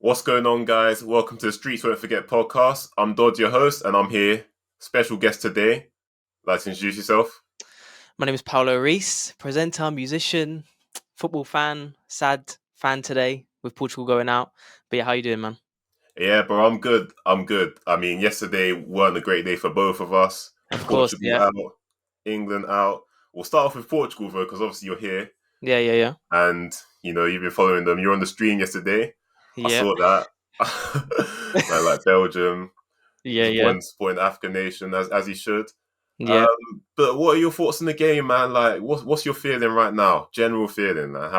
What's going on, guys? Welcome to the Streets Won't Forget podcast. I'm Dodzi, your host, and I'm here. Special guest today. Like to introduce yourself? My name is Paulo Reiss, presenter, musician, football fan, sad fan today with Portugal going out. But yeah, how you doing, man? Yeah, bro, I'm good. I'm good. I mean, yesterday weren't a great day for both of us. Of course, Portugal yeah. out, England out. We'll start off with Portugal, though, because obviously you're here Yeah. and, you've been following them. You were on the stream yesterday. I Yeah. saw that. like Belgium, Yeah. supporting the African nation as he should. Yeah. But what are your thoughts on the game, man? Like, what's your feeling right now? General feeling, man.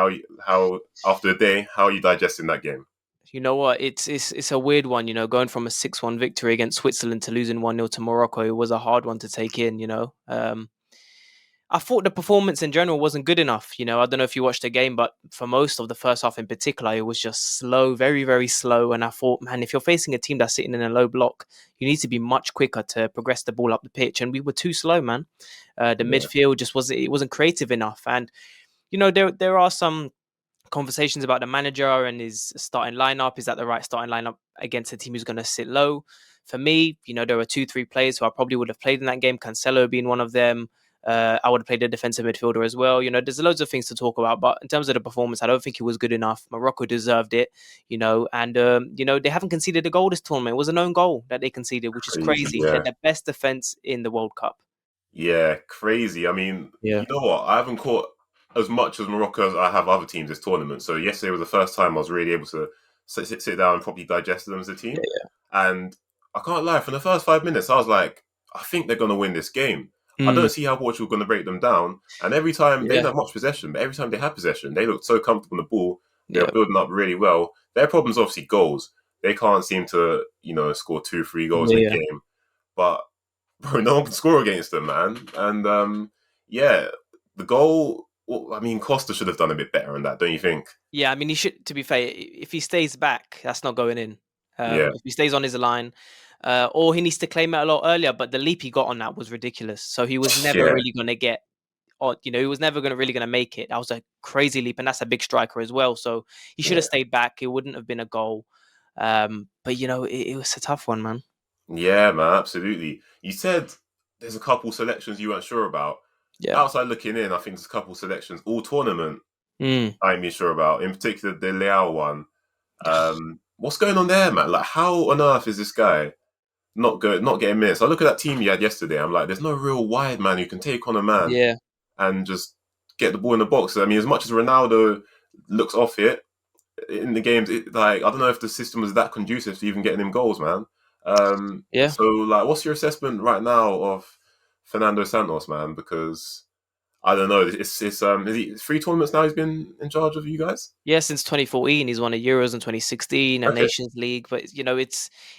How after a day, how are you digesting that game? You know what? It's a weird one, going from a 6-1 victory against Switzerland to losing 1-0 to Morocco. It was a hard one to take in. I thought the performance in general wasn't good enough. I don't know if you watched the game, but for most of the first half in particular, it was just slow, very, very slow. And I thought, man, if you're facing a team that's sitting in a low block, you need to be much quicker to progress the ball up the pitch. And we were too slow, man. The Yeah, midfield just wasn't creative enough. And there are some conversations about the manager and his starting lineup. Is that the right starting lineup against a team who's going to sit low? For me, there were 2-3 players who I probably would have played in that game. Cancelo being one of them. I would have played a defensive midfielder as well. There's loads of things to talk about, but in terms of the performance, I don't think it was good enough. Morocco deserved it, and they haven't conceded a goal this tournament. It was an own goal that they conceded, which is crazy. crazy. They're Yeah, the best defense in the World Cup. yeah, crazy. I mean, Yeah. you know what? I haven't caught as much as Morocco as I have other teams this tournament. So yesterday was the first time I was really able to sit down and properly digest them as a team. Yeah. And I can't lie, from the first 5 minutes, I was like, I think they're going to win this game. I Mm, don't see how Portugal are going to break them down. And every time they yeah. didn't have much possession, but every time they had possession, they looked so comfortable on the ball. They were Yeah. building up really well. Their problem's obviously goals. They can't seem to, score 2, 3 goals in a Yeah. game. But bro, no one can score against them, man. And yeah, the goal. Well, I mean, Costa should have done a bit better on that, don't you think? Yeah, I mean, he should. To be fair, if he stays back, that's not going in. Yeah, If he stays on his line, or he needs to claim it a lot earlier. But the leap he got on that was ridiculous. So he was never yeah, really going to get. Or he was never going to make it. That was a crazy leap, and that's a big striker as well. So he should have yeah, stayed back. It wouldn't have been a goal. But it was a tough one, man. yeah, man, absolutely. You said there's a couple selections you weren't sure about. Yeah. Outside looking in, I think there's a couple selections all tournament Mm. I ain't been sure about. In particular, the Leao one. What's going on there, man? Like, how on earth is this guy not getting minutes? I look at that team he had yesterday. I'm like, there's no real wide man who can take on a man Yeah. and just get the ball in the box. I mean, as much as Ronaldo looks off it in the games, like I don't know if the system was that conducive to even getting him goals, man. Yeah. So like, what's your assessment right now of Fernando Santos, man? Because I don't know. It's is he 3 tournaments now? He's been in charge of you guys. Yeah, since 2014, he's won a Euros in 2016, a Okay. Nations League. But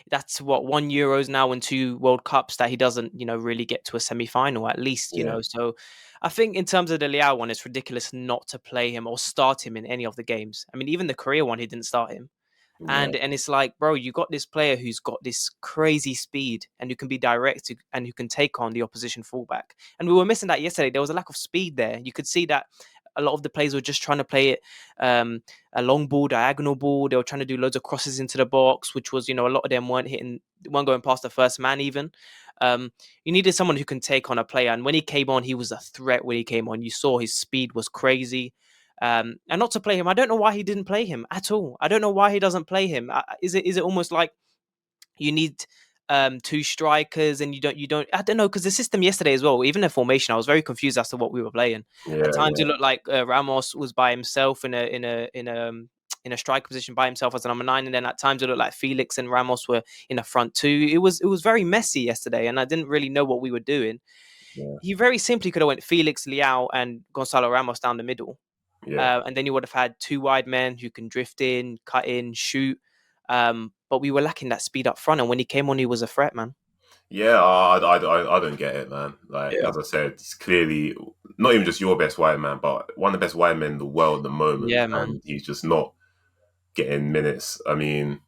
that's what, one Euros now and two World Cups that he doesn't really get to a semi-final at least. Yeah. So I think in terms of the Leao one, it's ridiculous not to play him or start him in any of the games. I mean, even the Korea one, he didn't start him. Yeah. And it's like, bro, you got this player who's got this crazy speed and who can be direct and who can take on the opposition fullback. And we were missing that yesterday. There was a lack of speed there. You could see that a lot of the players were just trying to play it a long ball, diagonal ball. They were trying to do loads of crosses into the box, which was, a lot of them weren't going past the first man even. You needed someone who can take on a player. And when he came on, he was a threat when he came on. You saw his speed was crazy. And not to play him, I don't know why he didn't play him at all. I don't know why he doesn't play him. Is it almost like you need two strikers and you don't I don't know, because the system yesterday as well, even the formation, I was very confused as to what we were playing. At Yeah. times Yeah. it looked like Ramos was by himself in a striker position by himself as a number 9, and then at times it looked like Felix and Ramos were in the front two. It was very messy yesterday, and I didn't really know what we were doing. Yeah. He very simply could have went Felix, Leao, and Gonzalo Ramos down the middle, Yeah. and then you would have had two wide men who can drift in, cut in, shoot. But we were lacking that speed up front, and when he came on, he was a threat, man. Yeah, I don't get it, man. Like Yeah, as I said, he's clearly not even just your best wide man, but one of the best wide men in the world at the moment, yeah, man. and he's just not getting minutes. I mean,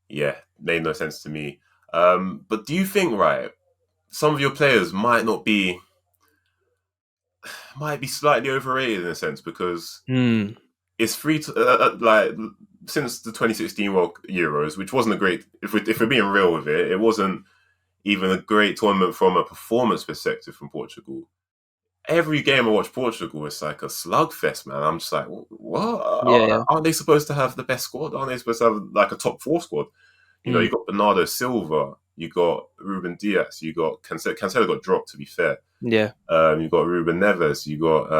yeah, made no sense to me. But do you think, right, some of your players might be slightly overrated in a sense because Hmm. it's free to like since the 2016 World Euros, which wasn't a great. If we're being real with it, it wasn't even a great tournament from a performance perspective from Portugal. Every game I watch Portugal, it's like a slugfest, man. I'm just like, Yeah, yeah, aren't they supposed to have the best squad? Aren't they supposed to have like a top four squad? You know, mm, you got Bernardo Silva, you got Ruben Diaz, you got Cancelo. Cancelo got dropped, to be fair. yeah, You got Ruben Neves, you got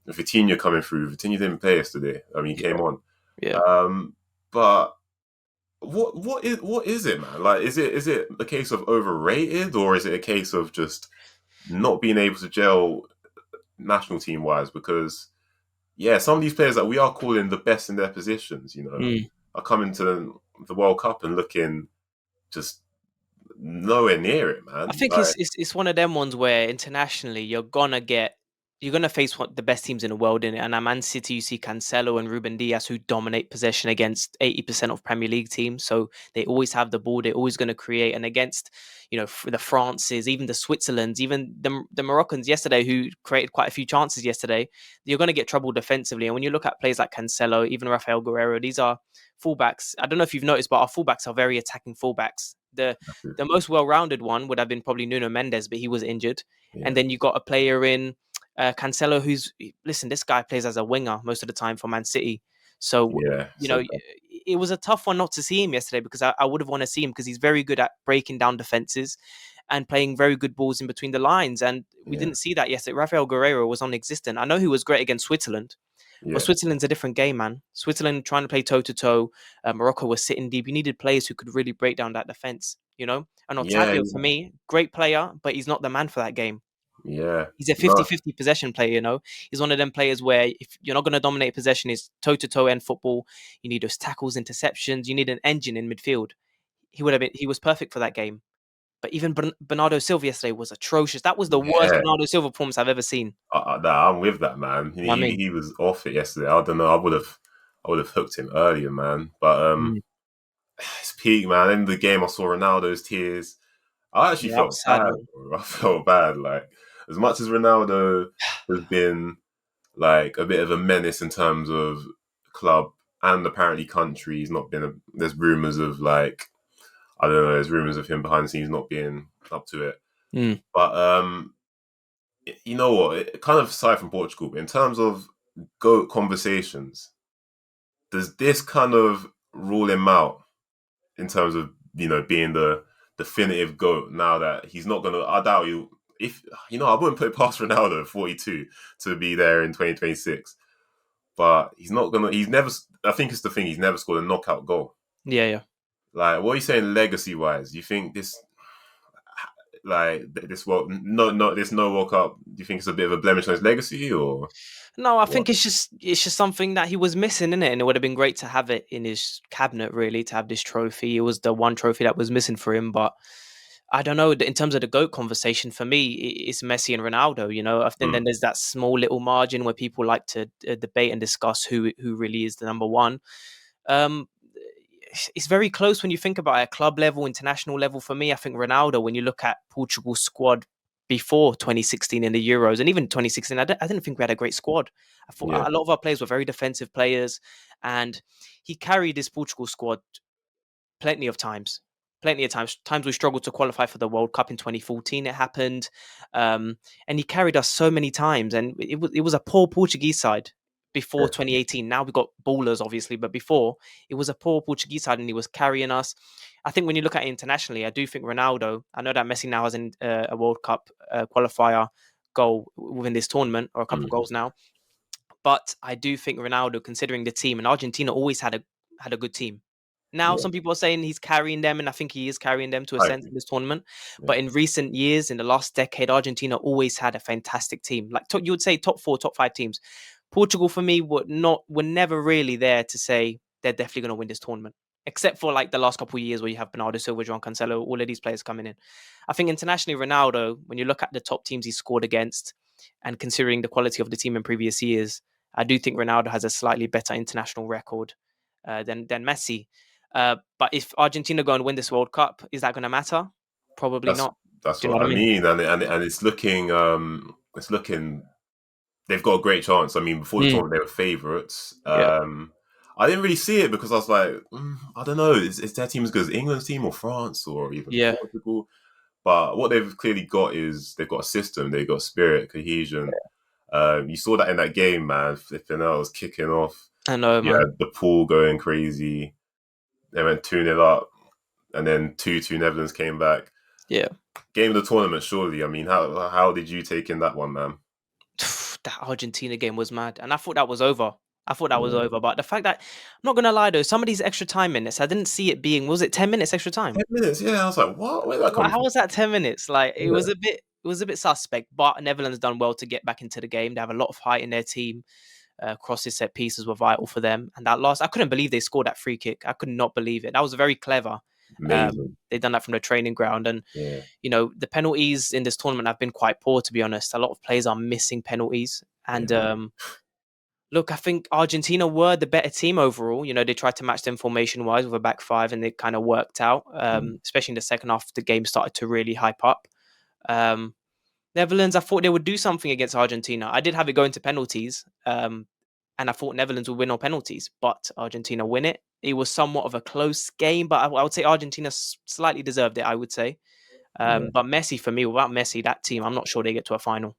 Vitinha coming through. Vitinha didn't play yesterday. I mean, he yeah, came on. yeah. But what is it, man? Like, is it a case of overrated, or is it a case of just not being able to gel national team wise? Because yeah, some of these players that we are calling the best in their positions, Mm. are coming to the World Cup and looking just nowhere near it, I man. think Like, it's one of them ones where internationally you're gonna face the best teams in the world in it. And at Man City, you see Cancelo and Ruben Diaz who dominate possession against 80% of Premier League teams. So they always have the ball. They're always going to create. And against the Frances, even the Switzerlands, even the Moroccans yesterday who created quite a few chances yesterday, you're going to get trouble defensively. And when you look at players like Cancelo, even Rafael Guerrero, these are fullbacks. I don't know if you've noticed, but our fullbacks are very attacking fullbacks. The most well-rounded one would have been probably Nuno Mendes, but he was injured. And yeah, then you got a player in Cancelo, who's listen, this guy plays as a winger most of the time for Man City. So yeah, you know, said that. it was a tough one not to see him yesterday because I would have wanted to see him because he's very good at breaking down defenses and playing very good balls in between the lines. And we Yeah, didn't see that yesterday. Rafael Guerrero was non-existent. I know he was great against Switzerland, but yeah, Switzerland's a different game, man. Switzerland trying to play toe to toe. Morocco was sitting deep. You needed players who could really break down that defense. And yeah, Otavio for me, great player, but he's not the man for that game. yeah. He's a No, 50-50 possession player. He's one of them players where if you're not going to dominate possession, is toe-to-toe end football. You need those tackles, interceptions. You need an engine in midfield. He was perfect for that game. But even Bernardo Silva yesterday was atrocious. That was the worst yeah. Bernardo Silva performance I've ever seen. I'm with that, man. You know what I mean? He was off it yesterday. I don't know. I would have hooked him earlier, man. But Mm. it's peak, man. In the game, I saw Ronaldo's tears. I actually Yeah, that felt was sad, bad, man. bro. I felt bad. Like, as much as Ronaldo has been like a bit of a menace in terms of club and apparently country, he's not been. There's rumors of like, I don't know. There's rumors of him behind the scenes not being up to it. Mm. But you know what? Kind of aside from Portugal, but in terms of GOAT conversations, does this kind of rule him out in terms of being the definitive GOAT now that he's not gonna? I doubt you. If I wouldn't put it past Ronaldo at 42 to be there in 2026, but he's not gonna. He's never. I think it's the thing. He's never scored a knockout goal. Yeah, yeah. Like, what are you saying legacy wise? You think this? Like this World, no, this no World Cup. Do you think it's a bit of a blemish on his legacy, or No, I what? think it's just something that he was missing in it, and it would have been great to have it in his cabinet. Really, to have this trophy, it was the one trophy that was missing for him. But I don't know. In terms of the GOAT conversation, for me, it's Messi and Ronaldo. And then Mm, there's that small little margin where people like to debate and discuss who really is the number one. Um, it's very close when you think about it, at club level, international level. For me, I think Ronaldo. When you look at Portugal's squad before 2016 in the Euros, and even 2016, I didn't think we had a great squad. I thought yeah, a lot of our players were very defensive players, and he carried this Portugal squad plenty of times. Plenty of times. Times we struggled to qualify for the World Cup in 2014. It happened, and he carried us so many times. And it was a poor Portuguese side before definitely. 2018. Now we got ballers, obviously, but before it was a poor Portuguese side, and he was carrying us. I think when you look at it internationally, I do think Ronaldo. I know that Messi now has a World Cup qualifier goal within this tournament, or a couple Mm, goals now. But I do think Ronaldo, considering the team, and Argentina always had a good team. Now, yeah, some people are saying he's carrying them, and I think he is carrying them to a I sense agree. in this tournament. Yeah, But in recent years, in the last decade, Argentina always had a fantastic team. Like you would say, top four, top five teams. Portugal, for me, were never really there to say they're definitely going to win this tournament, except for like the last couple of years where you have Bernardo Silva, João Cancelo, all of these players coming in. I think internationally, Ronaldo, when you look at the top teams he scored against, and considering the quality of the team in previous years, I do think Ronaldo has a slightly better international record than Messi. But if Argentina go and win this World Cup, is that going to matter? Probably that's not. that's Do you know what what I I mean? mean, and it's looking they've got a great chance. I mean, before the Mm, tournament, they were favourites. yeah, I didn't really see it because I was like, I don't know, is their team as good as England's team or France or even yeah, Portugal? But what they've clearly got is they've got a system, they've got spirit, cohesion. You saw that in that game, man. Flipping out, was kicking off. I know, Yeah, man. the pool going crazy. They went 2-0 up, and then 2-2 Netherlands came back. Yeah. Game of the tournament, surely. I mean, how did you take in that one, man? That Argentina game was mad, and I thought that was over. I thought that was Yeah. over, but the fact that I'm not gonna lie though, some of these extra time minutes, I didn't see it being. Was it 10 minutes extra time? 10 minutes, yeah. I was like, what? Where did that come How from? was that 10 minutes? Like Yeah, it was a bit suspect. But Netherlands done well to get back into the game. They have a lot of height in their team. Crosses, set pieces were vital for them. And that last, I couldn't believe they scored that free kick. I could not believe it. That was very clever. amazing. They done that from the training ground, and Yeah, the penalties in this tournament have been quite poor, to be honest. A lot of players are missing penalties, and yeah, look, I think Argentina were the better team overall. They tried to match them formation wise with a back five, and it kind of worked out. mm, Especially in the second half, the game started to really hype up. Um, Netherlands, I thought they would do something against Argentina. I did have it going to penalties, and I thought Netherlands would win on penalties, but Argentina win it. It was somewhat of a close game, but I would say Argentina slightly deserved it. I would say, yeah. but Messi for me, without Messi, that team, I'm not sure they get to a final.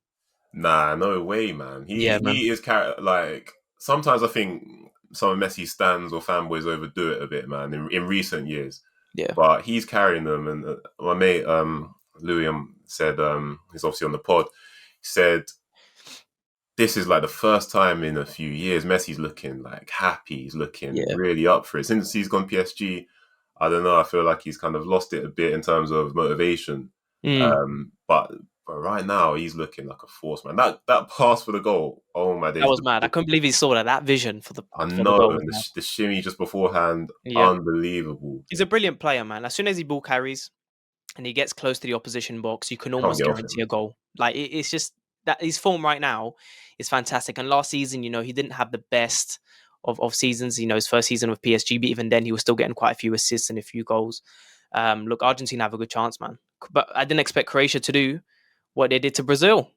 Nah, no way, man. Yeah, man. He is like sometimes I think some of Messi stands or fanboys overdo it a bit, man. In recent years, Yeah, but he's carrying them. And my mate Louis said he's obviously on the pod. He said this is like the first time in a few years Messi's looking like happy. He's looking yeah, really up for it since he's gone PSG. I don't know. I feel like he's kind of lost it a bit in terms of motivation. mm. But right now he's looking like a force, man. That pass for the goal. Oh my That days! was mad. I couldn't believe he saw that. That vision for the I for the know, goal was and mad. the shimmy just beforehand, Yeah, unbelievable. he's a brilliant player, man. As soon as he ball carries and he gets close to the opposition box, you can Can't almost get off guarantee him. a goal. Like it's just that his form right now is fantastic. And last season, he didn't have the best of seasons. His first season with PSG, but even then, he was still getting quite a few assists and a few goals. Look, Argentina have a good chance, man. But I didn't expect Croatia to do what they did to Brazil.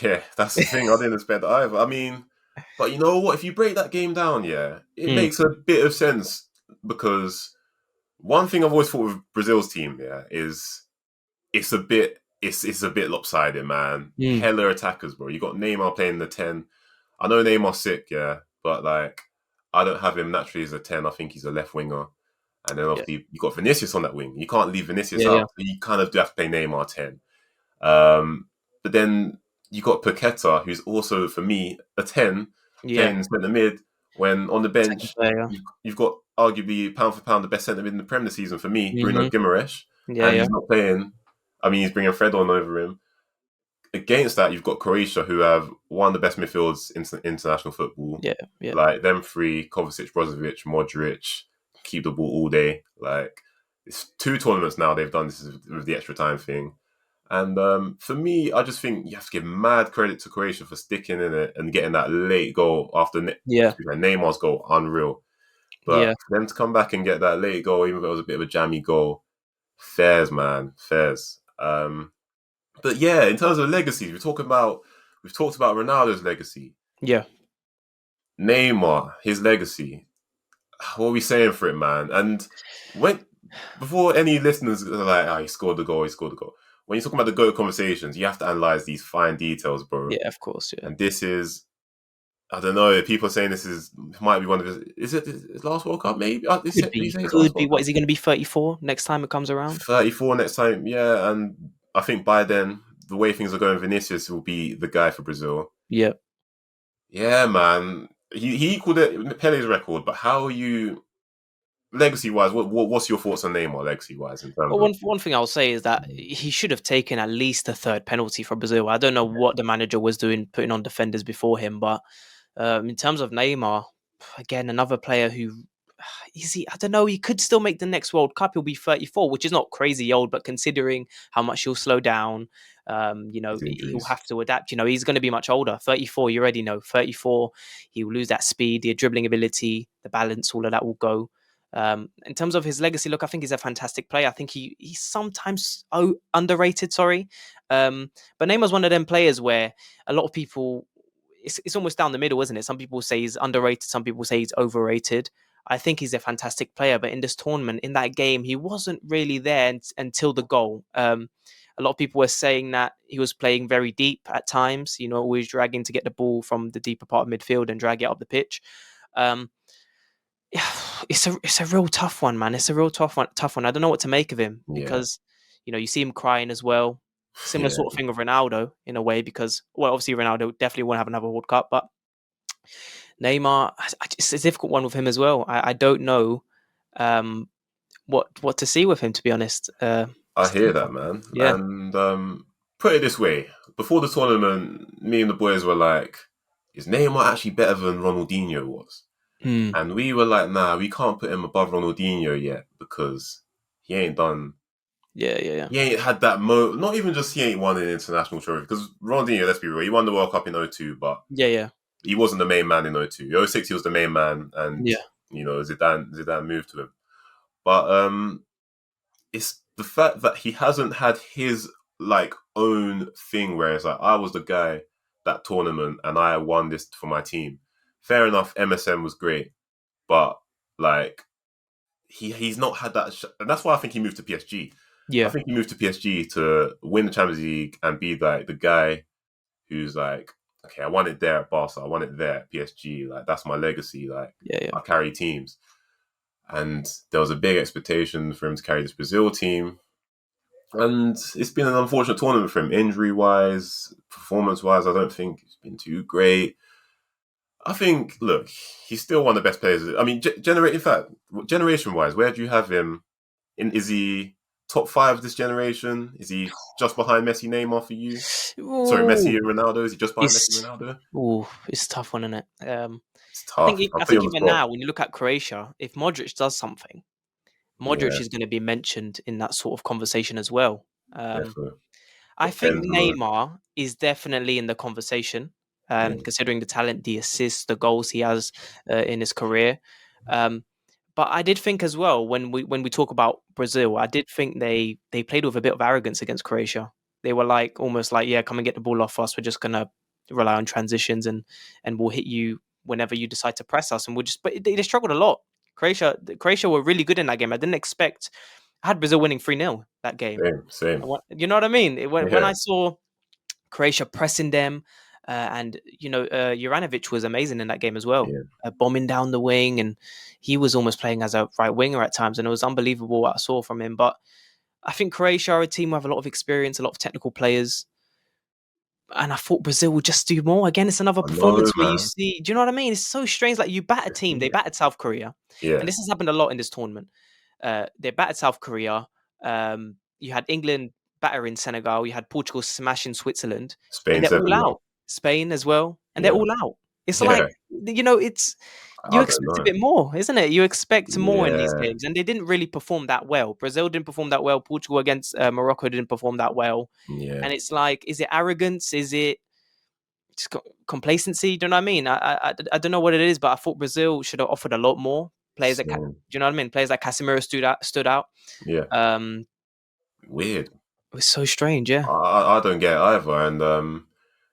Yeah, that's the thing. I didn't expect that either. I mean, but you know what? If you break that game down, yeah, it Mm, makes a bit of sense because one thing I've always thought with Brazil's team, yeah, is it's a bit lopsided, man. mm, Hella attackers, bro. You got Neymar playing the 10. I know Neymar's sick, yeah, but like I don't have him naturally as a 10. I think he's a left winger. And then yeah, obviously you got Vinicius on that wing. You can't leave Vinicius yeah, yeah, out. So you kind of do have to play Neymar 10. Um, but then you got Paqueta, who's also for me a 10, yeah. playing centre mid. When on the Second bench, player. you've got arguably pound for pound the best centre mid in the Premier season for me, Bruno Hmm. Guimaraes, Yeah, and yeah, he's not playing. I mean, he's bringing Fred on over him. Against that, you've got Croatia, who have one of the best midfields in international football. yeah, yeah, Like them three, Kovacic, Brozovic, Modric, keep the ball all day. Like it's 2 tournaments now they've done this with the extra time thing. And for me, I just think you have to give mad credit to Croatia for sticking in it and getting that late goal after yeah, Neymar's goal, unreal. But yeah, for them to come back and get that late goal, even if it was a bit of a jammy goal, fairs, man, fairs. But yeah, in terms of legacies, we've talked about Ronaldo's legacy, yeah. Neymar, his legacy. What are we saying for it, man? And when before any listeners are like, he scored the goal, he scored the goal. When you're talking about the GOAT conversations, you have to analyze these fine details, bro. Yeah, of course, yeah. And this is, I don't know, people are saying this might be one of is it his last World Cup, maybe? Could Did he be, say his could last be. World What Cup? is he going to be? 34 next time it comes around? 34 next time, yeah. And I think by then, the way things are going, Vinicius will be the guy for Brazil. Yeah. Yeah, man. He equaled Pele's record, but how are you legacy wise? What's your thoughts on Neymar legacy wise in terms Well, of? one thing I'll say is that he should have taken at least a third penalty for Brazil. I don't know what the manager was doing, putting on defenders before him, but in terms of Neymar, again, another player who is he? I don't know. He could still make the next World Cup. He'll be 34, which is not crazy old, but considering how much he'll slow down, His he'll injuries? have to adapt. He's going to be much older. 34, you already know. 34, he will lose that speed, the dribbling ability, the balance, all of that will go. In terms of his legacy, look, I think he's a fantastic player. I think he's sometimes underrated. Sorry, but Neymar's one of them players where a lot of people it's almost down the middle, isn't it? Some people say he's underrated, some people say he's overrated. I think he's a fantastic player, but in this tournament, in that game, he wasn't really there until the goal. A lot of people were saying that he was playing very deep at times, always dragging to get the ball from the deeper part of midfield and drag it up the pitch. Um, yeah, it's a real tough one, man. It's a real tough one. I don't know what to make of him Yeah, because you see him crying as well. Similar yeah. sort of thing with Ronaldo in a way because obviously Ronaldo definitely won't have another World Cup, but Neymar, it's a difficult one with him as well. I don't know um, what to see with him, to be honest. I hear that, man. Yeah. And put it this way: before the tournament, me and the boys were like, "Is Neymar actually better than Ronaldinho was?" Hmm. And we were like, "Nah, we can't put him above Ronaldinho yet because he ain't done." Yeah, yeah, yeah. He ain't had that not even just he ain't won an international trophy. Because Ronaldinho, let's be real, he won the World Cup in '02, but Yeah, yeah. he wasn't the main man in '02. '06, he was the main man, and Yeah. Zidane moved to him. But it's the fact that he hasn't had his like own thing where it's like I was the guy that tournament and I won this for my team. Fair enough, MSN was great, but like he's not had that, and that's why I think he moved to PSG. I Yeah. think he moved to PSG to win the Champions League and be like the guy who's like, okay, I won it there at Barca, I won it there at PSG. Like that's my legacy. Like Yeah, yeah. I carry teams, and there was a big expectation for him to carry this Brazil team. And it's been an unfortunate tournament for him, injury wise, performance wise. I don't think it's been too great. I think, look, he's still one of the best players. I mean, in fact, generation wise, where do you have him? Is he top five this generation? Is he just behind Messi, Neymar for you? Sorry, Messi Ooh, and Ronaldo. Is he just behind Messi, it's Ronaldo? it's a tough one, isn't it? It's I think tough. I'll I put you think on the even spot. now, when you look at Croatia, if Modric does something, Modric Yeah, is going to be mentioned in that sort of conversation as well. Um, definitely. I The think Benzema. Neymar is definitely in the conversation, Yeah, considering the talent, the assists, the goals he has in his career. Um, but I did think as well when we talk about Brazil, I did think they played with a bit of arrogance against Croatia. They were like almost like, yeah, come and get the ball off us. We're just gonna rely on transitions and we'll hit you whenever you decide to press us. And we'll just, but they struggled a lot. Croatia were really good in that game. I didn't expect. I had Brazil winning 3-0 that game. same. You know what I mean? When Yeah, I saw Croatia pressing them, and Juranovic was amazing in that game as well, yeah. bombing down the wing, and he was almost playing as a right winger at times, and it was unbelievable what I saw from him. But I think Croatia are a team with a lot of experience, a lot of technical players, and I thought Brazil would just do more. Again, it's another I know, performance where you man. see, do you know what I mean? It's so strange. Like you bat a team, they Yeah, battered South Korea, and yeah. this has happened a lot in this tournament. They battered South Korea. You had England battering Senegal. You had Portugal smashing Switzerland, and Spain they're all 7-0. out. Spain as well, and they're Yeah, all out. It's like yeah. it's you I don't expect a know. bit more, isn't it? You expect more in these Yeah, games, and they didn't really perform that well. Brazil didn't perform that well. Portugal against Morocco didn't perform that well, yeah. and it's like, is it arrogance? Is it just complacency? Do you know what I mean? I don't know what it is, but I thought Brazil should have offered a lot more. Players that, do Same. you know what I mean? Players like Casemiro stood out. Yeah. Um, Weird. it was so strange, yeah. I don't get it either. And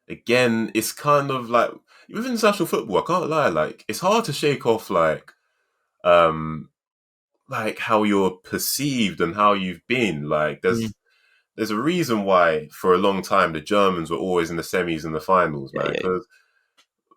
again, it's kind of like with international football, I can't lie, like it's hard to shake off um like how you're perceived and how you've been. Like Mm. there's a reason why for a long time the Germans were always in the semis and the finals, Yeah, man. yeah, Because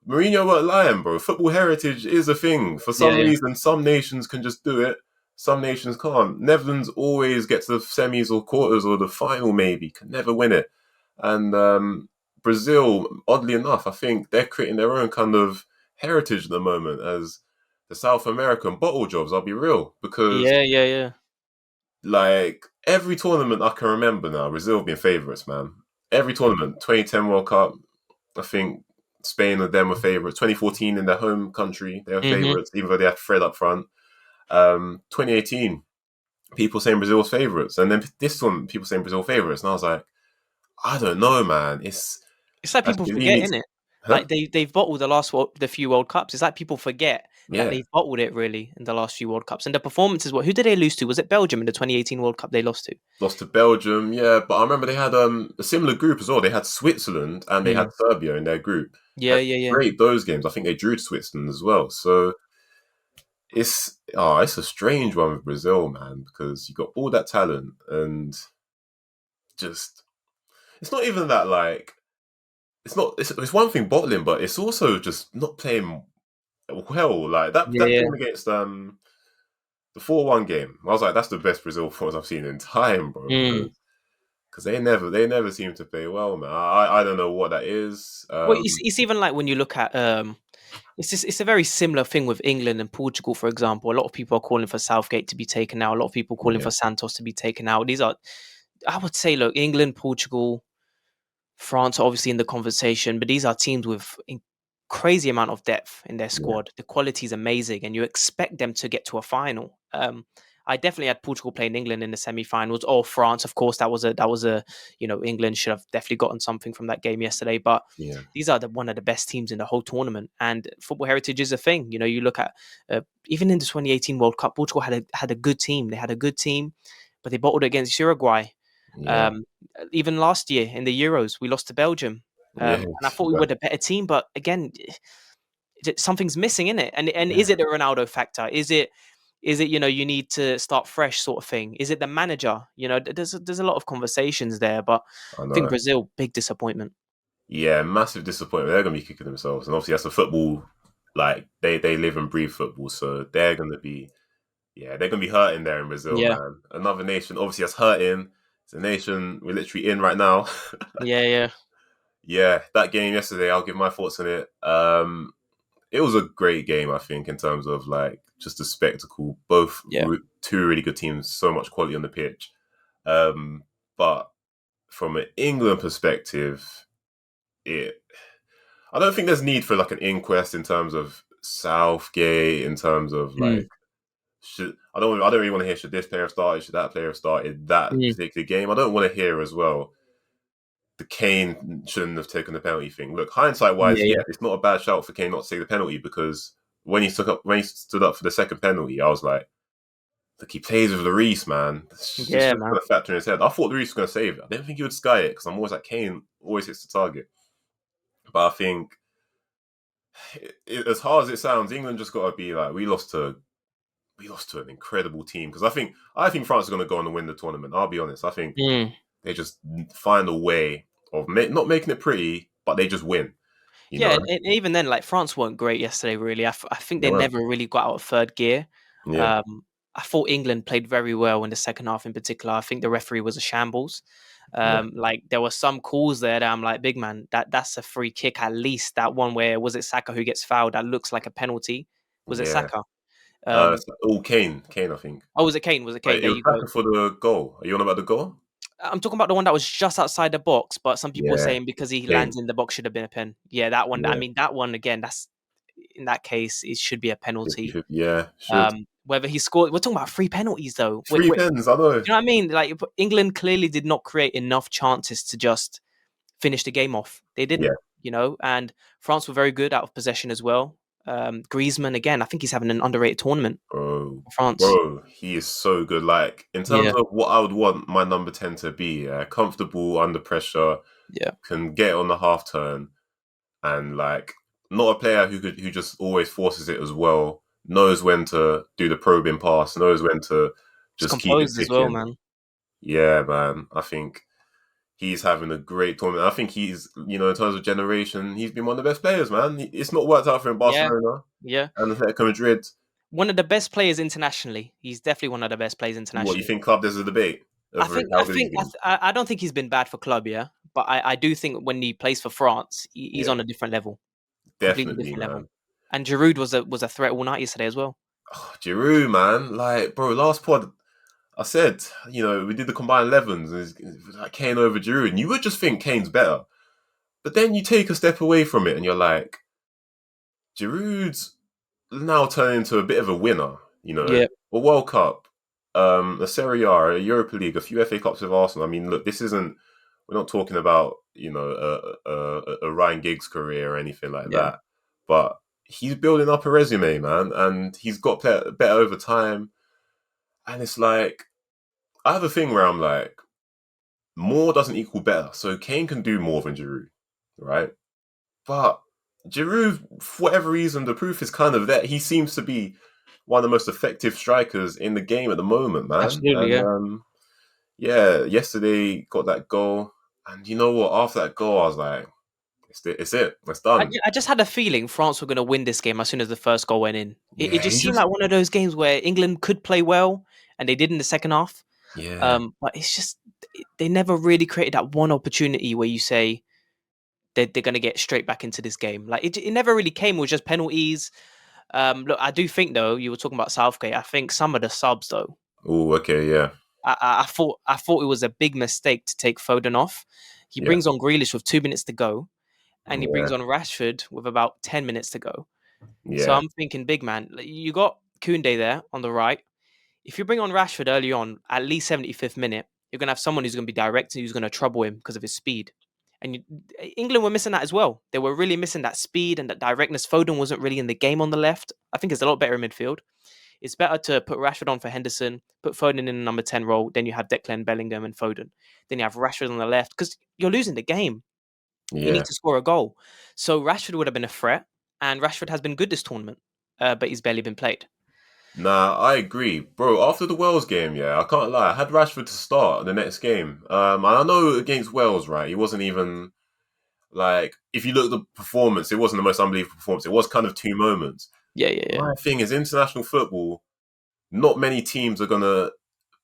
Mourinho weren't lying, bro. Football heritage is a thing. For yeah, some yeah, reason, some nations can just do it. Some nations can't. Netherlands always get to the semis or quarters or the final, maybe. Can never win it. And Brazil, oddly enough, I think they're creating their own kind of heritage at the moment as the South American bottle jobs, I'll be real. Because, yeah, yeah, yeah. like, every tournament I can remember now, Brazil have been favourites, man. Every tournament, 2010 World Cup, I think Spain and them were favourites. 2014 in their home country, they were Hmm. favourites, even though they had Fred up front. 2018, people saying Brazil was favourites. And then this one, people saying Brazil favourites. And I was like, I don't know, man. It's It's like as people forget, Chiellini, isn't it? Like they've bottled the few World Cups. It's like people forget that Yeah, they've bottled it really in the last few World Cups. And the performances, who did they lose to? Was it Belgium in the 2018 World Cup they lost to? lost to Belgium. Yeah, but I remember they had a similar group as well. They had Switzerland and they had Mm. Serbia in their group. Yeah, And yeah, yeah. great those games. I think they drew to Switzerland as well. So it's a strange one with Brazil, man, because you got all that talent and just it's not even that like it's not it's one thing bottling, but it's also just not playing well. Like Yeah, that yeah, game against the 4-1 game. I was like, that's the best Brazil performance I've seen in time, bro. Mm. Because they never seem to play well, man. I don't know what that is. Well, it's even like when you look at it's a very similar thing with England and Portugal, for example. A lot of people are calling for Southgate to be taken out. A lot of people calling Yeah, for Santos to be taken out. These are, I would say, look, England, Portugal, France are obviously in the conversation, but these are teams with crazy amount of depth in their yeah, squad. The quality is amazing, and you expect them to get to a final. I definitely had Portugal playing England in the semi-finals, or France, of course. That was a England should have definitely gotten something from that game yesterday. But yeah, these are one of the best teams in the whole tournament, and football heritage is a thing. You look at even in the 2018 World Cup, Portugal had a good team. They had a good team, but they bottled it against Uruguay. yeah, Um, Even last year in the Euros, we lost to Belgium, yeah. and I thought we were the better team. But again, something's missing in it. And Yeah, is it the Ronaldo factor? Is it you need to start fresh sort of thing? Is it the manager? There's a lot of conversations there, but I I think know. Brazil big disappointment. Yeah, massive disappointment. They're gonna be kicking themselves, and obviously that's a football. Like they live and breathe football, so they're gonna be hurting there in Brazil, Yeah, man. Another nation, obviously that's hurting. It's a nation we're literally in right now. yeah, yeah, Yeah, that game yesterday, I'll give my thoughts on it. It was a great game, I think, in terms of like just a spectacle. Both yeah, two really good teams, so much quality on the pitch. But from an England perspective, it I don't think there's need for like an inquest in terms of Southgate, in terms of like mm, I don't really want to hear should this player have started, should that player have started that mm. particular game. I don't want to hear as well the Kane shouldn't have taken the penalty thing. Look, hindsight wise, Yeah, yeah, yeah, it's not a bad shout for Kane not to take the penalty because when he stood up for the second penalty, I was like, look, he plays with Lloris, man. It's just yeah, going man. to factor in his head. I thought Lloris was going to save it. I didn't think he would sky it because I'm always like Kane always hits the target. But I think as hard as it sounds, England just got to be like we lost to an incredible team because I think France is going to go on and win the tournament. I'll be honest. I think Mm. they just find a way of not making it pretty, but they just win. You Yeah, know, and even then, like France weren't great yesterday. Really, I think they they won't. never really got out of third gear. Yeah, Um, I thought England played very well in the second half, in particular. I think the referee was a shambles. yeah, Like there were some calls there that I'm like, big man, that's a free kick at least. That one where was it Saka who gets fouled? That looks like a penalty. Was it yeah. Saka? Um, Kane, I think. oh, was it Kane? Was it Kane? It There was you go. Saka for the goal. Are you on about the goal? I'm talking about the one that was just outside the box, but some people were Yeah, saying because he Kane. lands in the box should have been a pen. Yeah, that one. I Yeah, mean, that one again. That's in that case, it should be a penalty. 50-50. Yeah, should Whether he scored, we're talking about free penalties though. three pens. I know. You know what I mean? Like England clearly did not create enough chances to just finish the game off. They Yeah, didn't. And France were very good out of possession as well. Griezmann again, I think he's having an underrated tournament bro, for France. bro, he is so good. Like in terms Yeah, of what I would want my number 10 to be, comfortable under pressure, yeah. can get on the half turn, and like not a player who just always forces it as well. Knows when to do the probing pass. Knows when to He's just keep it composed as well, ticking. man. Yeah, man. I think he's having a great tournament. I think in terms of generation, he's been one of the best players, man. It's not worked out for him in Yeah, Barcelona yeah. and Atletico Madrid. One of the best players internationally. He's definitely one of the best players What you internationally. think, club? There's a debate I over think, how I good he's think, been. I don't think he's been bad for club, yeah. But I do think when he plays for France, he's Yeah, on a different level, completely definitely, different level. man. And Giroud was a threat all night yesterday as well. Oh, Giroud, man. Like, bro, last pod, I said, we did the combined 11s, and it's like Kane over Giroud, and you would just think Kane's better. But then you take a step away from it, and you're like, Giroud's now turning into a bit of a winner. Yeah, A World Cup, a Serie A, a Europa League, a few FA Cups with Arsenal. I mean, look, this isn't we're not talking about a Ryan Giggs career or anything like Yeah. that. But he's building up a resume, man, and he's got better over time. And it's like I have a thing where I'm like, more doesn't equal better. So Kane can do more than Giroud, right? But Giroud, for whatever reason, the proof is kind of there. He seems to be one of the most effective strikers in the game at the moment, man. Absolutely, And yeah. yeah, yesterday got that goal, and you know what? After that goal, I was like, it's done. I just had a feeling France were going to win this game as soon as the first goal went in. It Yeah, just he seemed just like one of those games where England could play well, and they did in the second half. yeah. But it's just they never really created that one opportunity where you say they're going to get straight back into this game. Like it never really came. It was just penalties. Look, I do think though you were talking about Southgate. I think some of the subs though. Oh, okay, yeah, I thought it was a big mistake to take Foden off. He yeah, brings on Grealish with 2 minutes to go, and he brings yeah, on Rashford with about 10 minutes to go. So yeah, I'm thinking, big man, like, you got Koundé there on the right. If you bring on Rashford early on, at least 75th minute, you're gonna have someone who's gonna be direct and who's gonna trouble him because of his speed. And England were missing that as well. They were really missing that speed and that directness. Foden wasn't really in the game on the left. I think it's a lot better in midfield. It's better to put Rashford on for Henderson, put Foden in the number 10 role, then you have Declan, Bellingham, and Foden. Then you have Rashford on the left because you're losing the game. You need yeah. to score a goal. So Rashford would have been a threat, and Rashford has been good this tournament, but he's barely been played. Nah, I agree, bro. After the Wales game, yeah, I can't lie. I had Rashford to start the next game. And I know against Wales, right? He wasn't even like if you look at the performance, it wasn't the most unbelievable performance. It was kind of two moments. Yeah, yeah, yeah. My thing is international football. Not many teams are gonna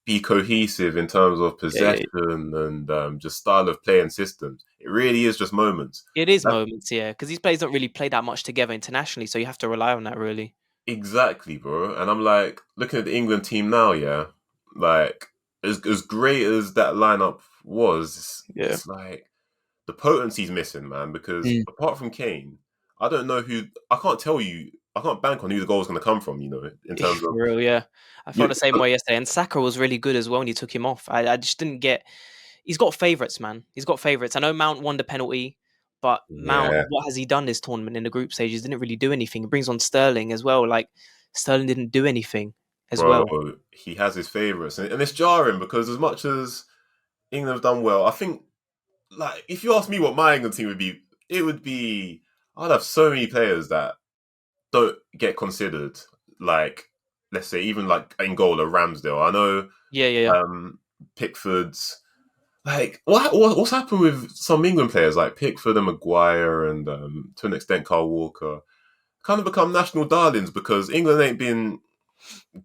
be cohesive in terms of Yeah, yeah, yeah. possession and just style of play and systems. It really is just moments. It is That's moments, yeah, because these players don't really play that much together internationally, so you have to rely on that, really. exactly, bro. And I'm like looking at the England team now, yeah. Like as great as that lineup was, Yeah. it's like the potency's missing, man. Because Mm. apart from Kane, I don't know who. I can't tell you. I can't bank on who the goal's going to come from. You know, in terms For of real, yeah. I felt you, the same way yesterday, and Saka was really good as well when you took him off. I just didn't get. He's got favourites, man. He's got favourites. I know Mount won the penalty, but Mount, yeah, what has he done this tournament in the group stages? Didn't really do anything. He brings on Sterling as well. Like Sterling didn't do anything as bro. well. He has his favourites, and it's jarring because as much as England have done well, I think like if you ask me what my England team would be, it would be I'd have so many players that don't get considered. Like let's say even like Angola, Ramsdale. I know Yeah, yeah, yeah. Pickford's like what's happened with some England players like Pickford and Maguire and to an extent Carl Walker kind of become national darlings because England ain't been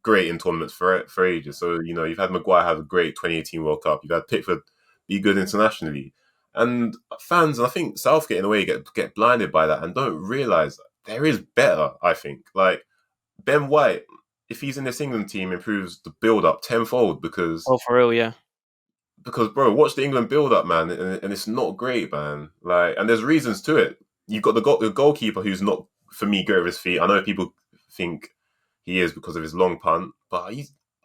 great in tournaments for ages. So you've had Maguire have a great 2018 World Cup. You've had Pickford be good internationally, and fans, and I think Southgate in a way get blinded by that and don't realise that there is better. I think like Ben White, if he's in this England team, improves the build up tenfold Oh, for real, yeah. because bro, watch the England build up, man, and it's not great, man. Like, and there's reasons to it. You've got the goalkeeper who's not for me great with his feet. I know people think he is because of his long punt, but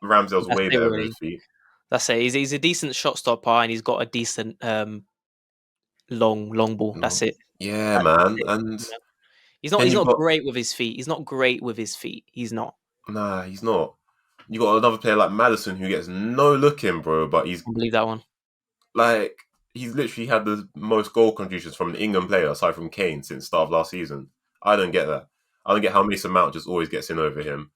Ramsdale's That's way it, better with really. his feet. That's it. He's a decent shot stopper, and he's got a decent long ball. No. That's it. Yeah, That's man, it. and You know? He's not. then He's you've not got great with his feet. He's not great with his feet. He's not. nah, he's not. You got another player like Madison who gets no look in, bro, but he's I believe that one. like he's literally had the most goal contributions from an England player aside from Kane since start of last season. I don't get that. I don't get how Mason Mount just always gets in over him.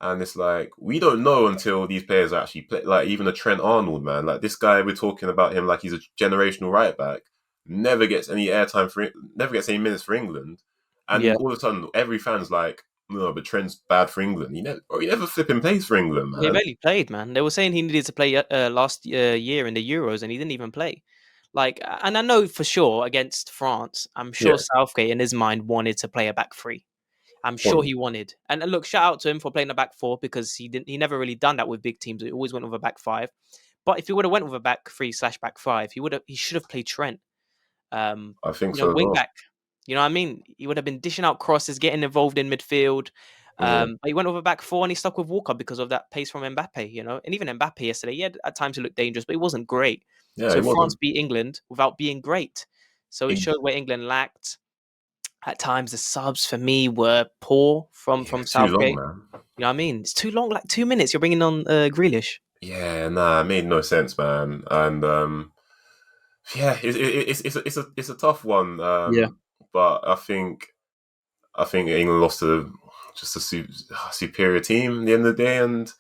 And it's like we don't know until these players actually play. Like even a Trent Arnold, man. Like this guy, we're talking about him like he's a generational right back. Never gets any airtime never gets any minutes for England. Yeah. And all of a sudden, every fan's like, "No, but Trent's bad for England. He never flipping plays for England, He man." barely played, man. They were saying he needed to play last year in the Euros, and he didn't even play. Like, and I know for sure against France, I'm sure Yeah, Southgate in his mind wanted to play a back three. I'm sure point. he wanted. And look, shout out to him for playing a back four because he didn't. He never really done that with big teams. He always went with a back five. But if he would have went with a back three slash back five, he would have. He should have played Trent. I think so as Wing well. back. You know what I mean? He would have been dishing out crosses, getting involved in midfield. Yeah. But he went over back four and he stuck with Walker because of that pace from Mbappe, And even Mbappe yesterday, yeah, at times he looked dangerous, but he wasn't great. Yeah, So it France wasn't. beat England without being great. So it Ex- showed where England lacked. At times, the subs for me were poor Yeah, from too long, Southgate. man. You know what I mean? It's too long, like 2 minutes. You're bringing on Grealish. Yeah, nah, it made no sense, man. And yeah, it's a tough one. Yeah. But I think England lost to just a superior team at the end of the day, and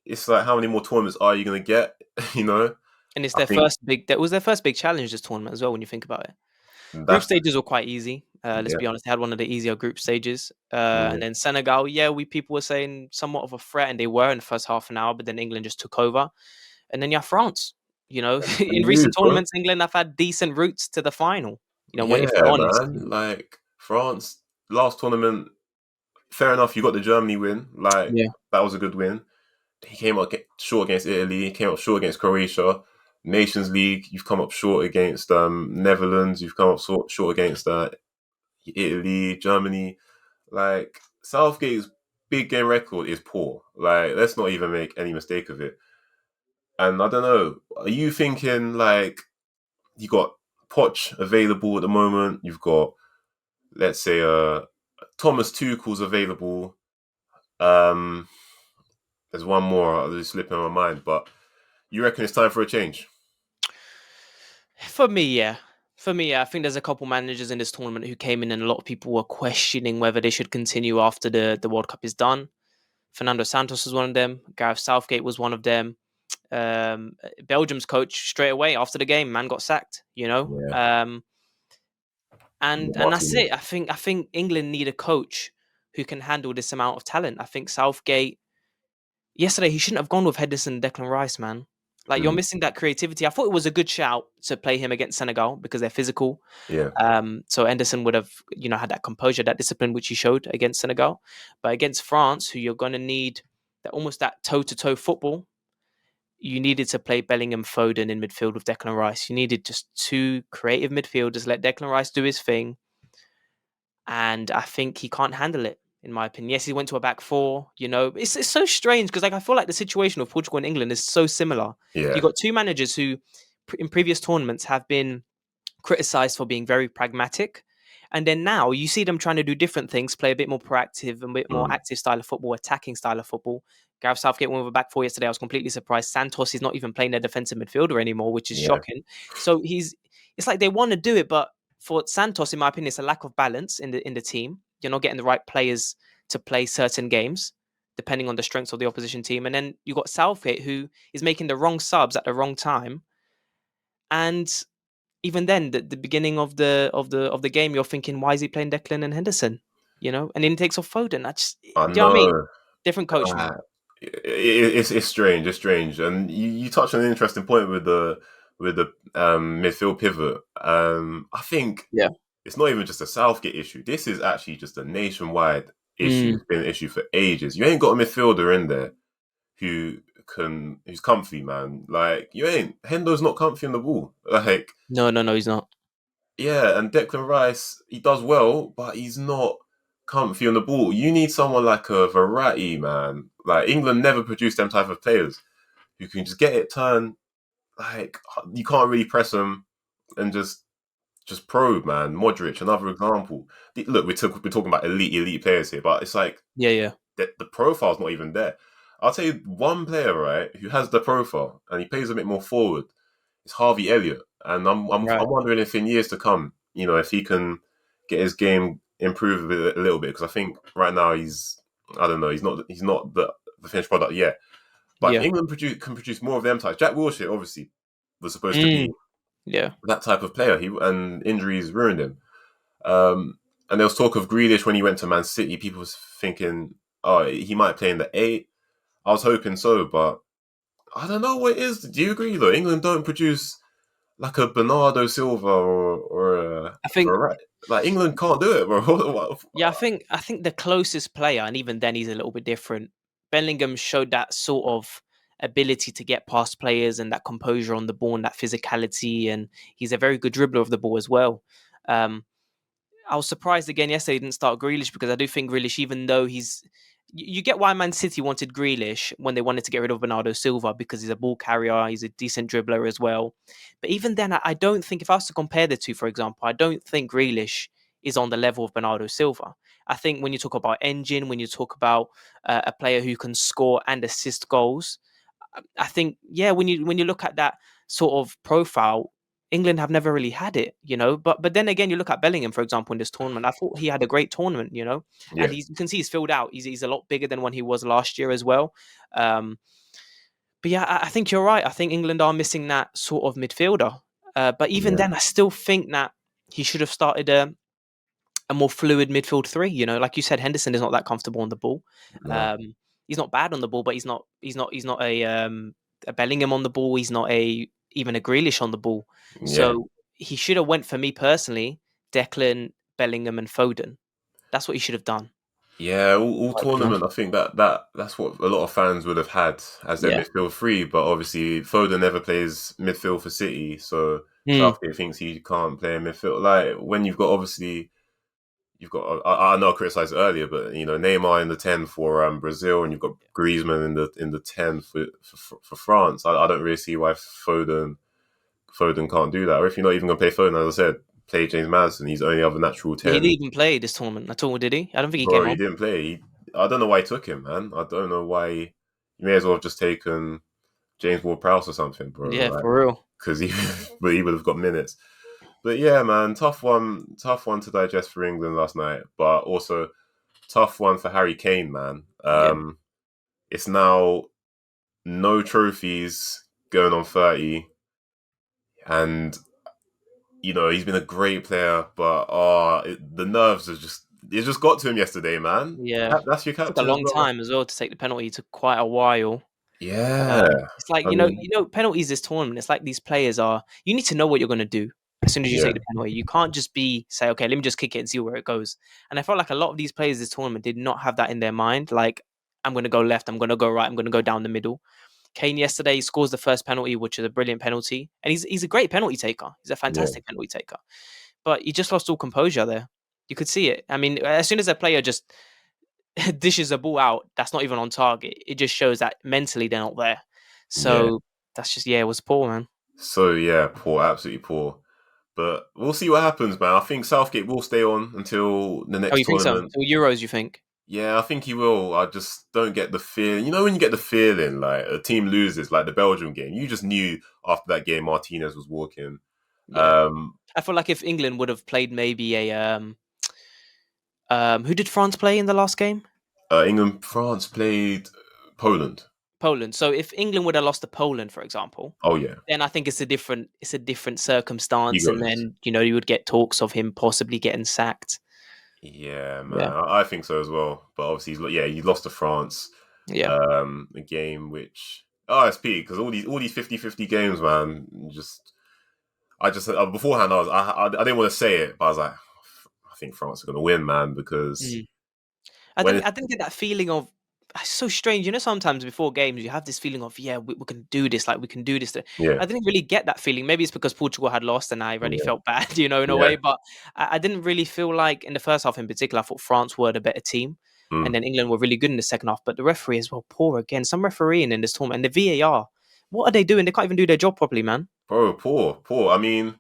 it's like how many more tournaments are you gonna get? you know, And it's I their think first big. That was their first big challenge this tournament as well. When you think about it, group that's stages were quite easy. Let's yeah, be honest, they had one of the easier group stages. yeah. And then Senegal, yeah, we people were saying somewhat of a threat, and they were in the first half an hour. But then England just took over, and then France. And In you lose, recent bro. tournaments, England have had decent routes to the final. When if they're Yeah, honest. man. Like France last tournament, fair enough. You got the Germany win. Like Yeah, that was a good win. He came up short against Italy. He came up short against Croatia. Nations League, you've come up short against Netherlands. You've come up short against Italy, Germany. Like Southgate's big game record is poor. Like let's not even make any mistake of it. And I don't know. Are you thinking like you got Poch available at the moment? You've got let's say Thomas Tuchel's available. Um, there's one more that's slipping my mind, but you reckon it's time for a change? for me, yeah. For me, yeah, I think there's a couple managers in this tournament who came in and a lot of people were questioning whether they should continue after the World Cup is done. Fernando Santos was one of them. Gareth Southgate was one of them. Belgium's coach straight away after the game, man got sacked. Yeah, And that's Martinez. it. I think England need a coach who can handle this amount of talent. I think Southgate yesterday he shouldn't have gone with Henderson and Declan Rice, man. Like you're Mm, missing that creativity. I thought it was a good shout to play him against Senegal because they're physical. yeah, So Henderson would have, had that composure, that discipline which he showed against Senegal. But against France, who you're going to need that toe to toe football, you needed to play Bellingham, Foden in midfield with Declan Rice. You needed just two creative midfielders. Let Declan Rice do his thing, and I think he can't handle it. In my opinion, yes, he went to a back four. It's so strange because I feel like the situation of Portugal and England is so similar. You yeah. got two managers who, in previous tournaments, have been criticized for being very pragmatic. And then now you see them trying to do different things, play a bit more proactive, a bit more Mm, active style of football, attacking style of football. Gareth Southgate went with a back four yesterday. I was completely surprised. Santos is not even playing their defensive midfielder anymore, which is yeah, shocking. So it's like they want to do it, but for Santos, in my opinion, it's a lack of balance in the team. You're not getting the right players to play certain games, depending on the strengths of the opposition team. And then you got Southgate, who is making the wrong subs at the wrong time. And even then, the beginning of the game, you're thinking, why is he playing Declan and Henderson? And then he takes off Foden. Do I you know what I mean? know. Different coach, Uh, man. it's strange. It's strange, and you touched on an interesting point with the midfield pivot. I think Yeah. it's not even just a Southgate issue. This is actually just a nationwide issue. Mm. It's been an issue for ages. You ain't got a midfielder in there who's comfy, man. Like you ain't Hendo's not comfy on the ball. Like No, no, no, he's not. yeah, and Declan Rice, he does well, but he's not comfy on the ball. You need someone like a Verratti, man. Like England never produced them type of players who can just get it turned. Like you can't really press them and just probe, man. Modric, another example. Look, we're talking about elite players here, but it's like Yeah, yeah. the profile's not even there. I'll tell you one player, right, who has the profile and he plays a bit more forward. It's Harvey Elliott, and I'm Right. wondering if in years to come, if he can get his game improved a little bit, because I think right now I don't know, he's not the finished product yet. But if Yeah. England can produce more of them types, Jack Wilshere obviously was supposed to be Mm. Yeah. that type of player. And injuries ruined him. And there was talk of Grealish when he went to Man City. People was thinking, oh, he might play in the eight. I was hoping so, but I don't know what it is. Do you agree though? England don't produce like a Bernardo Silva or a I think. Verratti. Like England can't do it, bro. Yeah, I think the closest player, and even then he's a little bit different. Bellingham showed that sort of ability to get past players and that composure on the ball and that physicality, and he's a very good dribbler of the ball as well. Um, I was surprised again yesterday he didn't start Grealish because I do think Grealish, even though you get why Man City wanted Grealish when they wanted to get rid of Bernardo Silva because he's a ball carrier, he's a decent dribbler as well. But even then, I don't think, if I was to compare the two, for example, I don't think Grealish is on the level of Bernardo Silva. I think when you talk about engine, when you talk about a player who can score and assist goals, I think, yeah, when you look at that sort of profile, England have never really had it, you know. But then again, you look at Bellingham, for example, in this tournament. I thought he had a great tournament, you know, and Yeah, you can see he's filled out. He's a lot bigger than when he was last year as well. Um, but yeah, I think you're right. I think England are missing that sort of midfielder. But even yeah, then, I still think that he should have started a more fluid midfield three. You know, like you said, Henderson is not that comfortable on the ball. no, Um, he's not bad on the ball, but he's not a Bellingham on the ball. He's not even a Grealish on the ball. yeah. So he should have went, for me personally, Declan, Bellingham, and Foden. That's what he should have done. Yeah, all You know? tournament. I think that's what a lot of fans would have had as their Yeah. midfield three. But obviously, Foden never plays midfield for City, so Mm. Southgate thinks he can't play in midfield. Like when you've got obviously you've got I know I criticised it earlier, but you know Neymar in the 10 for Brazil, and you've got Griezmann in the 10 for France. I don't really see why Foden can't do that. Or if you're not even gonna play Foden, as I said, play James Maddison. He's the only other natural Yeah, he didn't 10. even play this tournament at all, did he? I don't think he came Bro, he on. didn't play. I don't know why he took him, man. I don't know why. You may as well have just taken James Ward-Prowse or something, bro. Yeah, Like, for real. because he, but he would have got minutes. But yeah, man, tough one to digest for England last night. But also tough one for Harry Kane, man. Yeah. It's now no trophies going on 30, and you know he's been a great player, but the nerves are just it just got to him yesterday, man. Yeah. That's your Took a captain as long well. time as well to take the penalty. It took quite a while. Yeah, It's like, I mean, penalties this tournament. It's like these players are. You need to know what you're going to do as soon as you yeah, take the penalty. You can't just say, okay, let me just kick it and see where it goes. And I felt like a lot of these players this tournament did not have that in their mind. Like, I'm going to go left. I'm going to go right. I'm going to go down the middle. Kane yesterday scores the first penalty, which is a brilliant penalty, and he's a great penalty taker. He's a yeah, fantastic penalty taker. But he just lost all composure there. You could see it. I mean, as soon as a player just dishes a ball out that's not even on target, it just shows that mentally they're not there. yeah. So that's just, yeah, it was poor, man. So yeah, poor, absolutely poor. But we'll see what happens, man. I think Southgate will stay on until the Oh, next you think so? tournament. So Euros, you think? Yeah, I think he will. I just don't get the feeling. You know, when you get the feeling like a team loses, like the Belgium game, you just knew after that game Martinez was walking. Yeah. Um, I feel like if England would have played maybe who did France play in the last game? England, France played Poland. Poland. So if England would have lost to Poland, for example, Oh yeah, then I think it's a different circumstance, and egos. then you would get talks of him possibly getting sacked. Yeah, Yeah. man, I think so as well. But obviously, he lost to France. Yeah. A game which it's peak because all these 50-50 games, man. I just beforehand I didn't want to say it, but I was like, I think France are going to win, man, because Mm. I when didn't. I didn't get that feeling of. It's so strange, sometimes before games you have this feeling of, yeah, we can do this. Like, we can do this. yeah, I didn't really get that feeling. Maybe it's because Portugal had lost and I really yeah, felt bad, in a yeah, way. But I didn't really feel like in the first half, in particular, I thought France were the better team, and mm. then England were really good in the second half. But the referee as well, poor again. Some refereeing in this tournament, and the VAR. What are they doing? They can't even do their job properly, man. Bro, poor. I mean,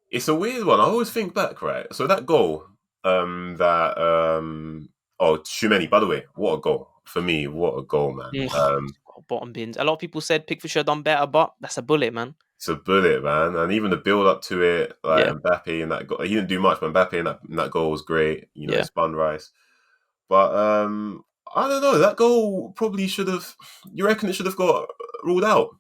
it's a weird one. I always think back, right? So that goal, that oh Shumeni. By the way, what a goal for me! What a goal, man. Mm, bottom bins. A lot of people said Pickford done better, but that's a bullet, man. It's a bullet, man, and even the build up to it, like Yeah, Mbappe and that goal, he didn't do much, but Mbappe in that goal was great. You know, it yeah. spun Rice, but I don't know. That goal probably should have. You reckon it should have got ruled out?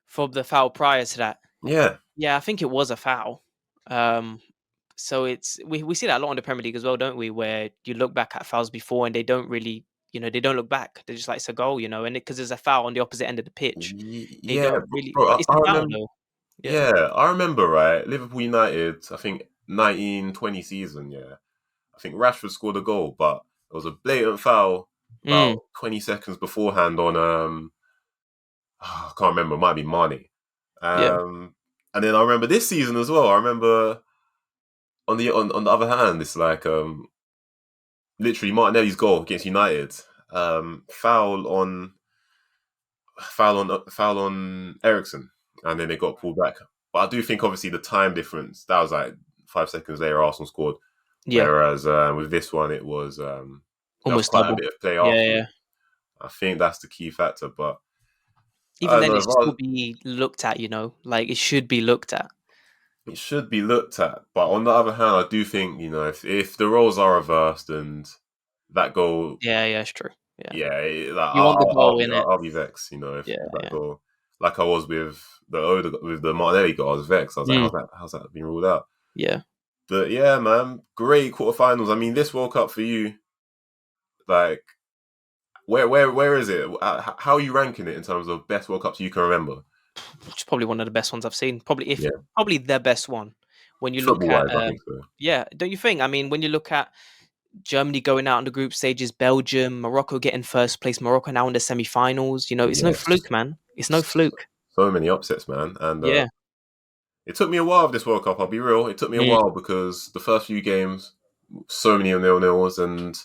For the foul prior to that. Yeah, Yeah, I think it was a foul. Um, so we see that a lot in the Premier League as well, don't we? Where you look back at fouls before and they don't really, they don't look back. They're just like, it's a goal, and because there's a foul on the opposite end of the pitch, they yeah, don't really. bro. But it's I a foul remember. though. Yeah. Yeah, I remember. Right, Liverpool United. I think 1920 season. Yeah, I think Rashford scored a goal, but it was a blatant foul about Mm, 20 seconds beforehand on I can't remember. It might be Mane. yeah. And then I remember this season as well. I remember on the other hand, it's like literally Martinelli's goal against United, foul on foul on Ericsson, and then they got pulled back. But I do think obviously the time difference, that was like 5 seconds later Arsenal scored. Yeah, Whereas with this one, there was almost quite a double. bit of play Yeah, afterwards. yeah. I think that's the key factor. But I Even don't then, know. it should still be looked at. Like it should be looked at. It should be looked at. But on the other hand, I do think if the roles are reversed and that goal, Yeah, yeah, it's true. Yeah, yeah, like, you want the goal in it. I'll be vexed. Yeah, If that yeah. goal, like I was with the Martinelli goal, I was vexed. I was like, Mm, how's that been ruled out? yeah. But yeah, man, great quarterfinals. I mean, this World Cup for you, like, where is it? How are you ranking it in terms of best World Cups you can remember? Which is probably one of the best ones I've seen. Probably, if Yeah, probably the best one. When you look football at, wise, I think so. yeah, don't you think? I mean, when you look at Germany going out in the group stages, Belgium, Morocco getting first place, Morocco now in the semi-finals. It's no Yes, fluke, man. It's no fluke. so many upsets, man, and Yeah. it took me a while with this World Cup. I'll be real. It took me a Mm, while because the first few games, so many nil-nils, and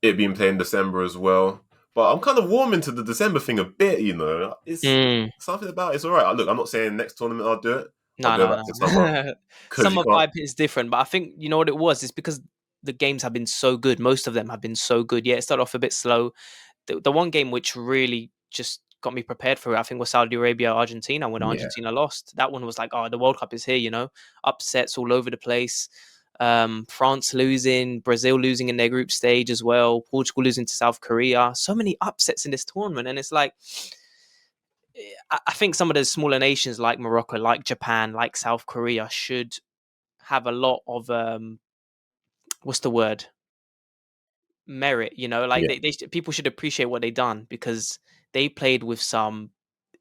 it being played in December as well. But I'm kind of warming to the December thing a bit. It's mm. something about it's all right. Look, I'm not saying next tournament I'll do it. I'll No, go no, back to summer no. because you Summer can't. vibe is different, but I think you know what it was. It's because the games have been so good. Most of them have been so good. Yeah, it started off a bit slow. The one game which really just got me prepared for it, I think, was Saudi Arabia Argentina when Yeah, Argentina lost. That one was like, oh, the World Cup is here. Upsets all over the place. France losing, Brazil losing in their group stage as well, Portugal losing to South Korea. So many upsets in this tournament, and it's like I think some of the smaller nations like Morocco, like Japan, like South Korea should have a lot of what's the word, merit. Like yeah, people should appreciate what they done because they played with some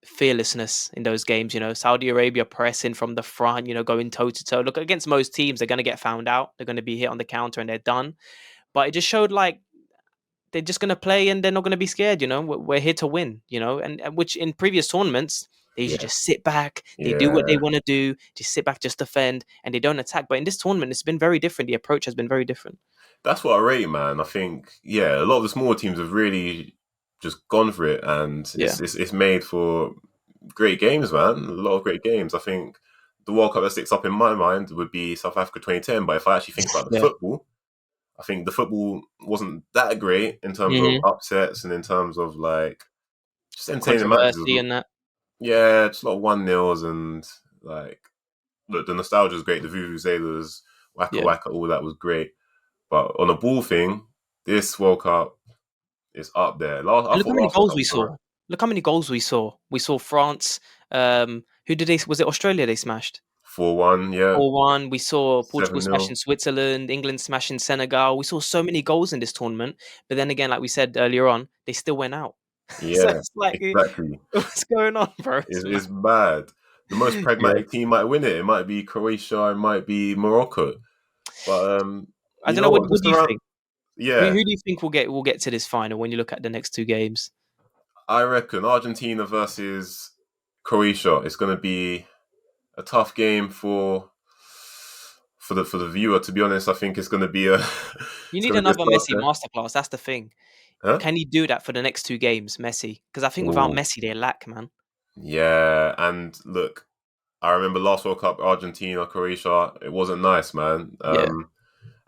fearlessness in those games. Saudi Arabia pressing from the front, going toe to toe. Look, against most teams, they're going to get found out. They're going to be hit on the counter and they're done. But it just showed like they're just going to play and they're not going to be scared. We're here to win. And which in previous tournaments they usually yeah, just sit back, they do what they yeah. want to do, just sit back, just defend, and they don't attack. But in this tournament, it's been very different. The approach has been very different. That's what I rate, man. I think a lot of the smaller teams have really just gone for it, and Yeah, it's made for great games, man. A lot of great games. I think the World Cup that sticks up in my mind would be South Africa 2010. But if I actually think about the yeah. football, I think the football wasn't that great in terms of Hmm. upsets and in terms of like just entertaining matches. Controversy and that. Yeah, just a lot of 1-0s and like look, the nostalgia is great. The Vuvuzelas, Waka Yeah. Waka, all that was great. But on a ball thing, this World Cup is up there. I And look how thought many last World goals Cup we was alright. saw. Look how many goals we saw. We saw France. Who did they? Was it Australia they smashed? 4-1, yeah, 4-1. We saw Portugal 7-0. smashing Switzerland, England smashing Senegal. We saw so many goals in this tournament. But then again, like we said earlier on, they still went out. So Yeah, it's like, exactly. what's going on, bro? It's mad. It's bad. The most Yeah. pragmatic team might win it. It might be Croatia. It might be Morocco. But I you don't know. know What, what? what Just do you around, think? Who, yeah, who do you think will get to this final when you look at the next two games? I reckon Argentina versus Croatia is going to be a tough game for the viewer. To be honest, I think it's going to be a You it's need going to be a another Messi slugfest. masterclass. That's the thing. Huh? Can he do that for the next two games, Messi? Because I think without Ooh, Messi, they lack, man. yeah. And look, I remember last World Cup, Argentina, Croatia. It wasn't nice, man. Yeah.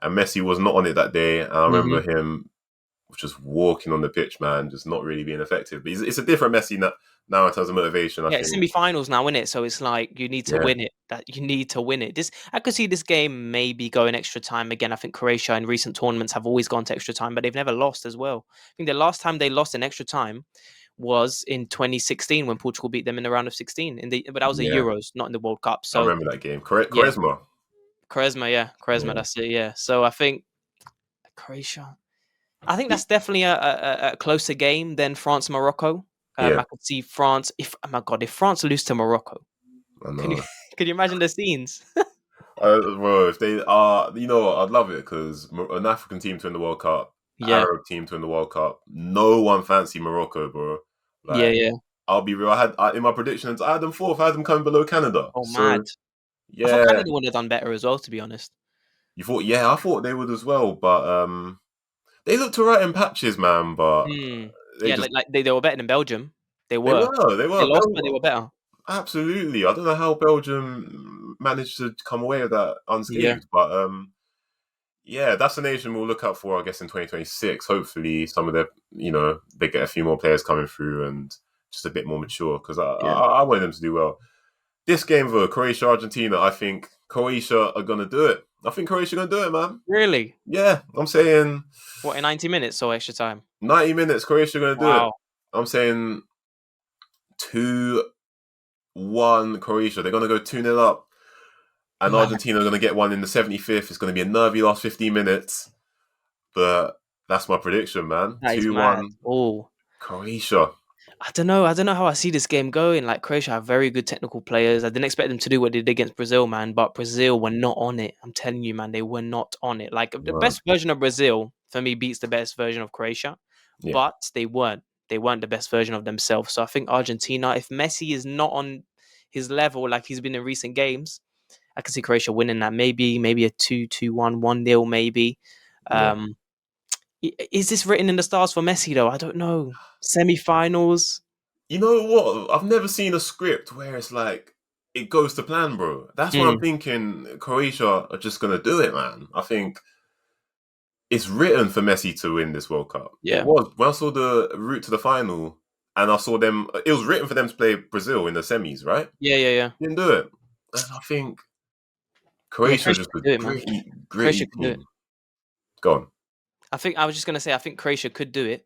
And Messi was not on it that day. And I Hmm. remember him just walking on the pitch, man, just not really being effective. But it's a different Messi now in terms of motivation. I Yeah, it's think. semi-finals now, isn't it? So it's like you need to Yeah, win it. That you need to win it. This I could see this game maybe going extra time again. I think Croatia in recent tournaments have always gone to extra time, but they've never lost as well. I think the last time they lost in extra time was in 2016 when Portugal beat them in the round of 16. But that was the yeah. Euros, not in the World Cup. I So remember that game. yeah, Quaresma. Quaresma, yeah, Quaresma, Yeah, that's it. Yeah. So I think Croatia. I think that's definitely a closer game than France Morocco. yeah. I could see France. If oh my god, if France lose to Morocco, I can you know. can you imagine the scenes? Bro, if they are, what, I'd love it because an African team to win the World Cup, Yeah, Arab team to win the World Cup. No one fancy Morocco, bro. yeah, Like, yeah. I'll be real. In my predictions, I had them fourth. I had them coming below Canada. Oh, mad. So I thought yeah, Canada would have done better as well, to be honest. You thought, yeah, I thought they would as well, but they looked alright in patches, man. But Hmm. they Yeah, just they were better than Belgium. They they were. were they They were lost, but they were better. absolutely. I don't know how Belgium managed to come away with that Yeah. unscathed, but yeah, that's a nation we'll look out for, I guess, in 2026. Hopefully, some of their, they get a few more players coming through and just a bit more mature because Yeah. I want them to do well. This game, though, Croatia, Argentina, I think Croatia are going to do it. I think Croatia are going to do it, man. Really? Yeah, I'm saying What, in 90 minutes or extra time? 90 minutes, Croatia are going to do it. Wow. I'm saying 2-1 Croatia. They're going to go 2-0 up. And Man, Argentina are going to get one in the 75th. It's going to be a nervy last 15 minutes. But that's my prediction, man. that is mad. 2-1 Oh. Croatia. I don't know. I don't know how I see this game going. Like Croatia have very good technical players. I didn't expect them to do what they did against Brazil, man. But Brazil were not on it. I'm telling you, man, they were not on it. Like the Man. best version of Brazil for me beats the best version of Croatia, Yeah. but they weren't. They weren't the best version of themselves. So I think Argentina, if Messi is not on his level like he's been in recent games, I can see Croatia winning that. Maybe a 2-1, 1-0 maybe. Yeah. Um, is this written in the stars for Messi though? I don't know. Semi-finals. You know what? I've never seen a script where it's like it goes to plan, bro. That's why I'm Mm, thinking Croatia are just gonna do it, man. I think it's written for Messi to win this World Cup. It yeah. was. When I saw the route to the final and I saw them, it was written for them to play Brazil in the semis, right? Yeah. Didn't do it. And I think Yeah, Croatia are Croatia just a could do it, man. gritty, Croatia gritty could do it. team. Go on. I was just gonna say I think Croatia could do it.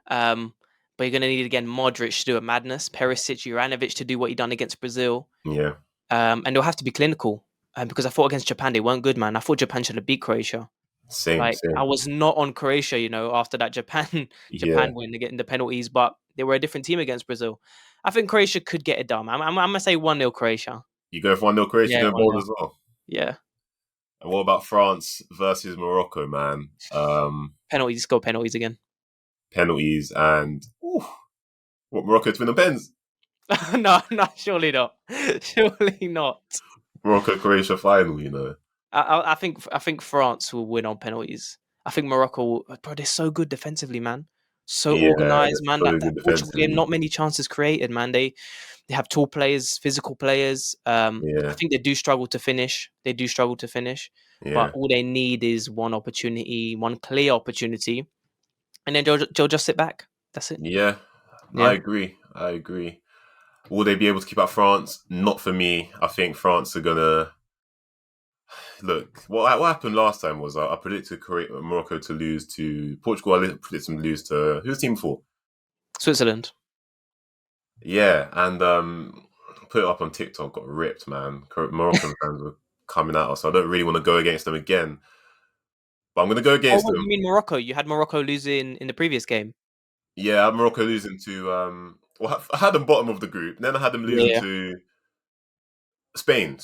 Um, but you're gonna need again Modric to do a madness, Perisic, Juranovic to do what he done against Brazil. Yeah. And they'll have to be clinical. Because I thought against Japan they weren't good, man. I thought Japan should have beat Croatia. Same, Like I same. was not on Croatia, after that Japan Yeah. Japan win, they getting the penalties, but they were a different team against Brazil. I think Croatia could get it done. I'm gonna say 1-0 Croatia. You go for 1-0 Croatia, you Yeah, go one bold 0 as well. Yeah. And what about France versus Morocco, man? Penalties, go penalties again. Penalties and what Morocco to win the pens? No, no, surely not. Surely not. Morocco Croatia final. I think France will win on penalties. I think Morocco, bro, they're so good defensively, man. So Yeah, organized, they're man. so That good Portugal game, defensively. not many chances created, man. They have tall players, physical players. I Yeah, think they do struggle to finish. They do struggle to finish, but yeah, all they need is one opportunity, one clear opportunity, and then they'll just sit back. That's it. yeah. I Yeah. agree. I agree. Will they be able to keep out France? Not for me. I think France are gonna look. What happened last time was I predicted Morocco to lose to Portugal. I predicted them to lose to who's the team for? Switzerland. Yeah, and put it up on TikTok. Got ripped, man. Moroccan fans were coming at us. So I don't really want to go against them again. But I'm gonna go Oh, against what, you them. mean Morocco? You had Morocco losing in the previous game. Yeah, I had Morocco losing to well, I had them bottom of the group. Then I had them losing Yeah. to Spain,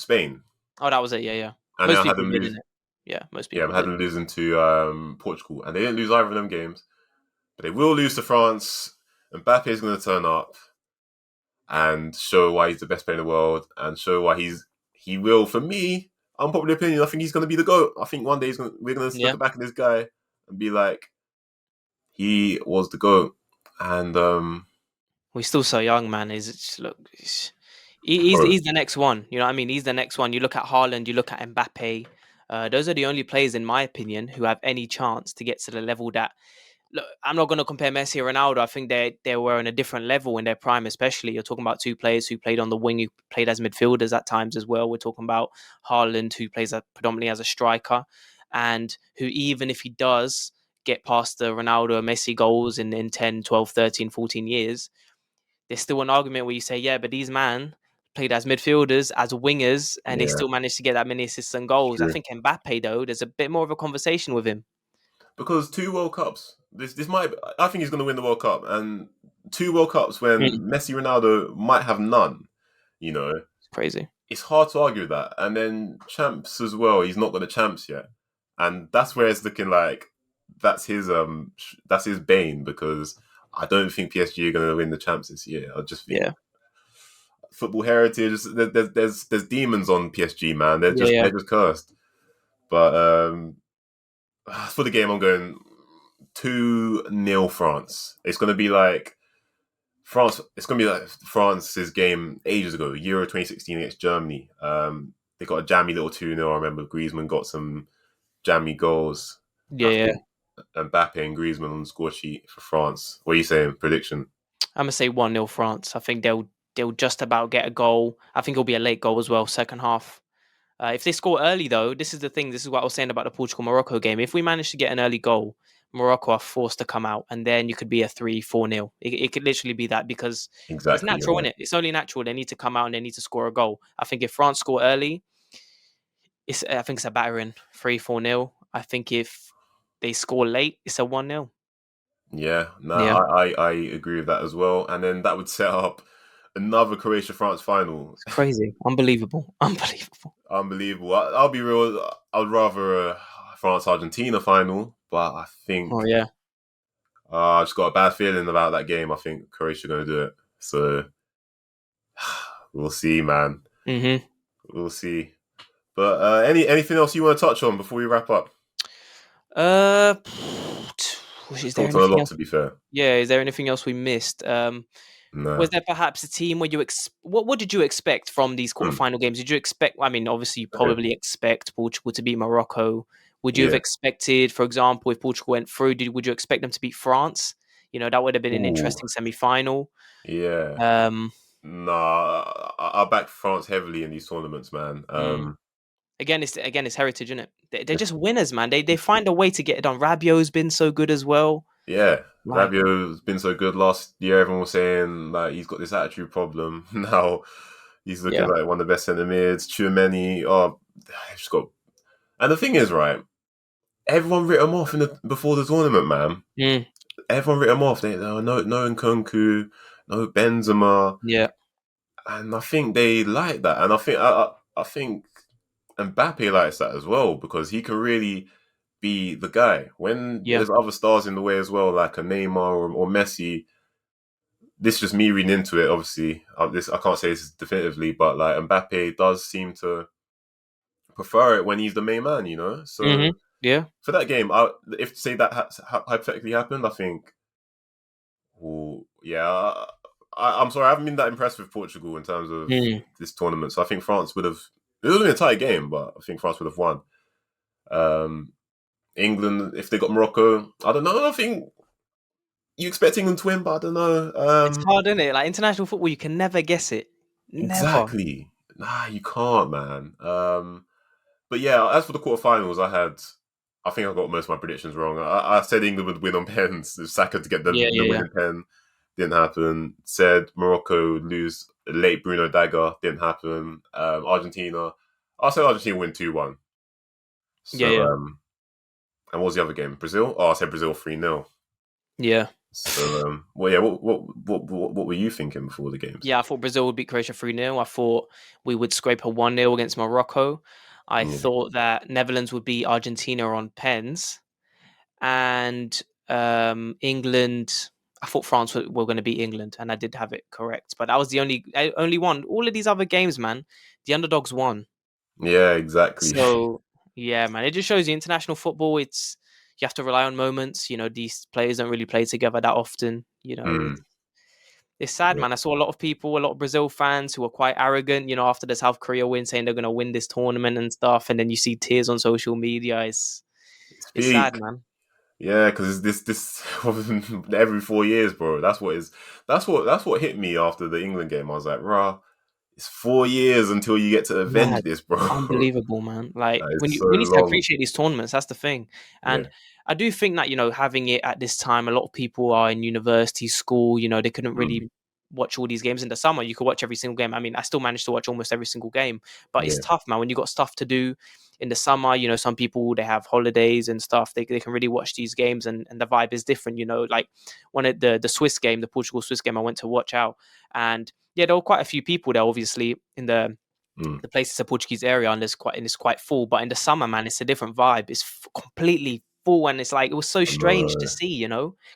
Oh, that was it. Yeah. and then Most I had people them did, lose. isn't it? Yeah, most Yeah, people I had did. them losing to Portugal, and they didn't lose either of them games. But they will lose to France. Mbappe is going to turn up and show why he's the best player in the world, and show why he will. For me, unpopular opinion, I think he's going to be the GOAT. I think one day we're going to Yeah. look back at this guy and be like, he was the GOAT. And We're still so young, man. He's the next one. You know what I mean? He's the next one. You look at Haaland, you look at Mbappe. Those are the only players, in my opinion, who have any chance to get to the level that. Look, I'm not going to compare Messi or Ronaldo. I think they were on a different level in their prime, especially. You're talking about two players who played on the wing, who played as midfielders at times as well. We're talking about Haaland, who plays predominantly as a striker, and who, even if he does get past the Ronaldo and Messi goals in 10, 12, 13, 14 years, there's still an argument where you say, yeah, but these man played as midfielders, as wingers, and they yeah, still managed to get that many assists and goals. I true. think Mbappe, though, there's a bit more of a conversation with him. Because two World Cups, this might. I think he's going to win the World Cup, and two World Cups when Mm. Messi, Ronaldo might have none. You know, It's crazy. it's hard to argue with that. And then champs as well. He's not got the champs yet, and that's where it's looking like that's his bane because I don't think PSG are going to win the champs this year. I just think Yeah. football heritage. There's demons on PSG, man. Yeah. They're just cursed. But for the game, I'm going 2-0 France. It's going to be like France. It's going to be like France's game ages ago, Euro 2016 against Germany. They got a jammy little 2-0. I remember Griezmann got some jammy goals. I Yeah, think Mbappe and Griezmann on the score sheet for France. What are you saying? Prediction? I'm gonna say 1-0 France. I think they'll just about get a goal. I think it'll be a late goal as well, second half. If they score early, though, this is the thing. This is what I was saying about the Portugal Morocco game. If we manage to get an early goal, Morocco are forced to come out, and then you could be a 3-4 nil. It could literally be that because it's Exactly. natural, Yeah. isn't it? It's only natural. They need to come out and they need to score a goal. I think if France score early, I think it's a battering 3-4 nil. I think if they score late, it's a 1-0. Yeah, no, Yeah, I agree with that as well. And then that would set up another Croatia France final. it's crazy, unbelievable, unbelievable. Unbelievable. I'll be real. I'd rather a France Argentina final, but I Oh think yeah. I just got a bad feeling about that game. I think Croatia going to do it. So we'll see, man. Hmm. We'll see. But anything else you want to touch on before we wrap up? Uh, is there Talked on a anything lot, else? to be fair. Yeah, is there anything else we missed? Was No. there perhaps a team where what did you expect from these Hmm. quarterfinal games? Did you expect? I mean, obviously, you Okay. probably expect Portugal to beat Morocco. Would you have Yeah. expected, for example, if Portugal went through, would you expect them to beat France? You know, that would have been an Ooh. interesting semi-final. Yeah. Um, Nah. I back France heavily in these tournaments, man. mm. Again, it's heritage, isn't it? They're It's just winners, man. They find a way to get it done. Rabiot's been so good as well. Yeah, Like, Rabiot's been so good last year. Everyone was saying like he's got this attitude problem. Now he's looking yeah, like one of the best centre mids. Tchouameni, oh, he's just got. And the thing is, right? Everyone writ him off before the tournament, man. mm, Everyone writ him off. They no Nkunku, no Benzema, yeah, and I think they like that. And I think Mbappe likes that as well because he can really be the guy when yeah, there's other stars in the way as well, like a Neymar or Messi. This is just me reading into it. Obviously, this I can't say this definitively, but like Mbappe does seem to prefer it when he's the main man. hmm, So yeah, for that game, if say that hypothetically happened, I think, well, yeah, I'm sorry, I haven't been that impressed with Portugal in terms of mm, this tournament. So I think France would have. It would have been a tight game, but I think France would have won. Um, England, if they got Morocco, I don't know. I think you expect England to win, but I don't know. it's hard, isn't it? Like international football, you can never guess it. Never. Exactly. Nah, you can't, man. But yeah, as for the quarterfinals, I think I got most of my predictions wrong. I said England would win on pens. If Saka to get the Yeah, the yeah, yeah, winning pen, didn't happen. Said Morocco would lose late Bruno Dagger, didn't happen. Argentina, I said Argentina win 2-1. yeah, So yeah, and what was the other game? Brazil. Oh, I said Brazil 3-0. yeah. So well, yeah. What were you thinking before the games? Yeah, I thought Brazil would beat Croatia 3-0. I thought we would scrape a 1-0 against Morocco. I Yeah, thought that Netherlands would beat Argentina on pens. And England, I thought France were going to beat England, and I did have it correct. But that was the only one. All of these other games, man, the underdogs won. yeah, exactly. So yeah, man, it just shows you international football. You have to rely on moments. You know, these players don't really play together that often. You know, Mm, it's sad, yeah. man. I saw a lot of people, a lot of Brazil fans who were quite arrogant. You know, after the South Korea win, saying they're going to win this tournament and stuff, and then you see tears on social media. It's sad, Speak. man. Yeah, because this every 4 years, bro. That's what hit me after the England game. I was like, rah, it's 4 years until you get to avenge Mad. this, bro. Unbelievable, man. Like That is when so we need to long. appreciate these tournaments, that's the thing. Yeah. And I do think that, having it at this time, a lot of people are in university, school, they couldn't Mm, really watch all these games in the summer. You could watch every single game. I mean, I still managed to watch almost every single game, but it's yeah. tough, man. When you got stuff to do in the summer, some people they have holidays and stuff. They can really watch these games and the vibe is different, like one of the Swiss game, the Portugal Swiss game I went to watch out. And yeah, there were quite a few people there, obviously, in Mm, the place is a Portuguese area and it's quite full. But in the summer, man, it's a different vibe. It's completely full, and it's like it was so I strange to know. see.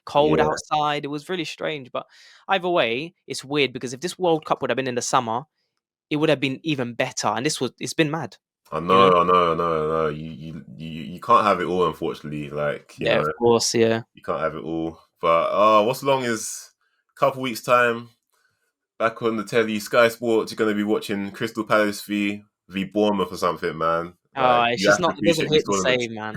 Cold Yeah. outside. It was really strange. But either way, it's weird because if this World Cup would have been in the summer, it would have been even better. And it's been mad. I You know? know, I know, I know, I know. You can't have it all, unfortunately. Like, Yeah, of course. Yeah. you can't have it all. But what's long is a couple weeks time back on the telly, Sky Sports. You're gonna be watching Crystal Palace v Bournemouth or something, man. Like, It's you just have to not. It doesn't appreciate these hit the tournaments. same, man.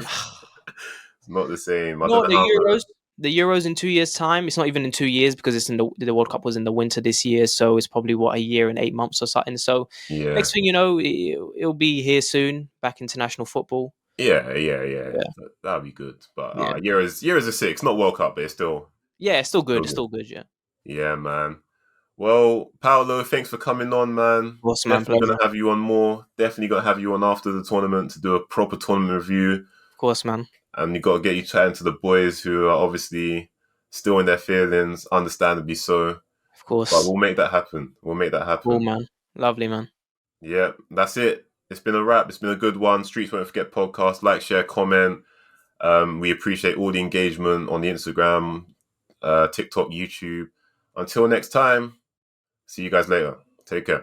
It's not the same. I don't No, know how. The Euros in 2 years' time. It's not even in 2 years because it's in the World Cup was in the winter this year, so it's probably what, a year and 8 months or something. So Yeah, next thing you know, it'll be here soon, back international football. yeah. Yeah, That'll be good. But yeah, year is a six, not World Cup, but it's yeah. It's still good. still It's good. still good. Yeah. Yeah, man. Well, Paolo, thanks for coming on, man. Awesome, man. Definitely gonna Pleasure. have you on more. Definitely gonna have you on after the tournament to do a proper tournament review. Of course, man. And you got to get you chatting to the boys who are obviously still in their feelings, understandably so. Of But course. we'll make that happen. We'll make that Cool, happen. man. Lovely, man. Yeah, that's it. It's been a wrap. It's been a good one. Streets Won't Forget podcast. Like, share, comment. We appreciate all the engagement on the Instagram, TikTok, YouTube. Until next time, see you guys later. Take care.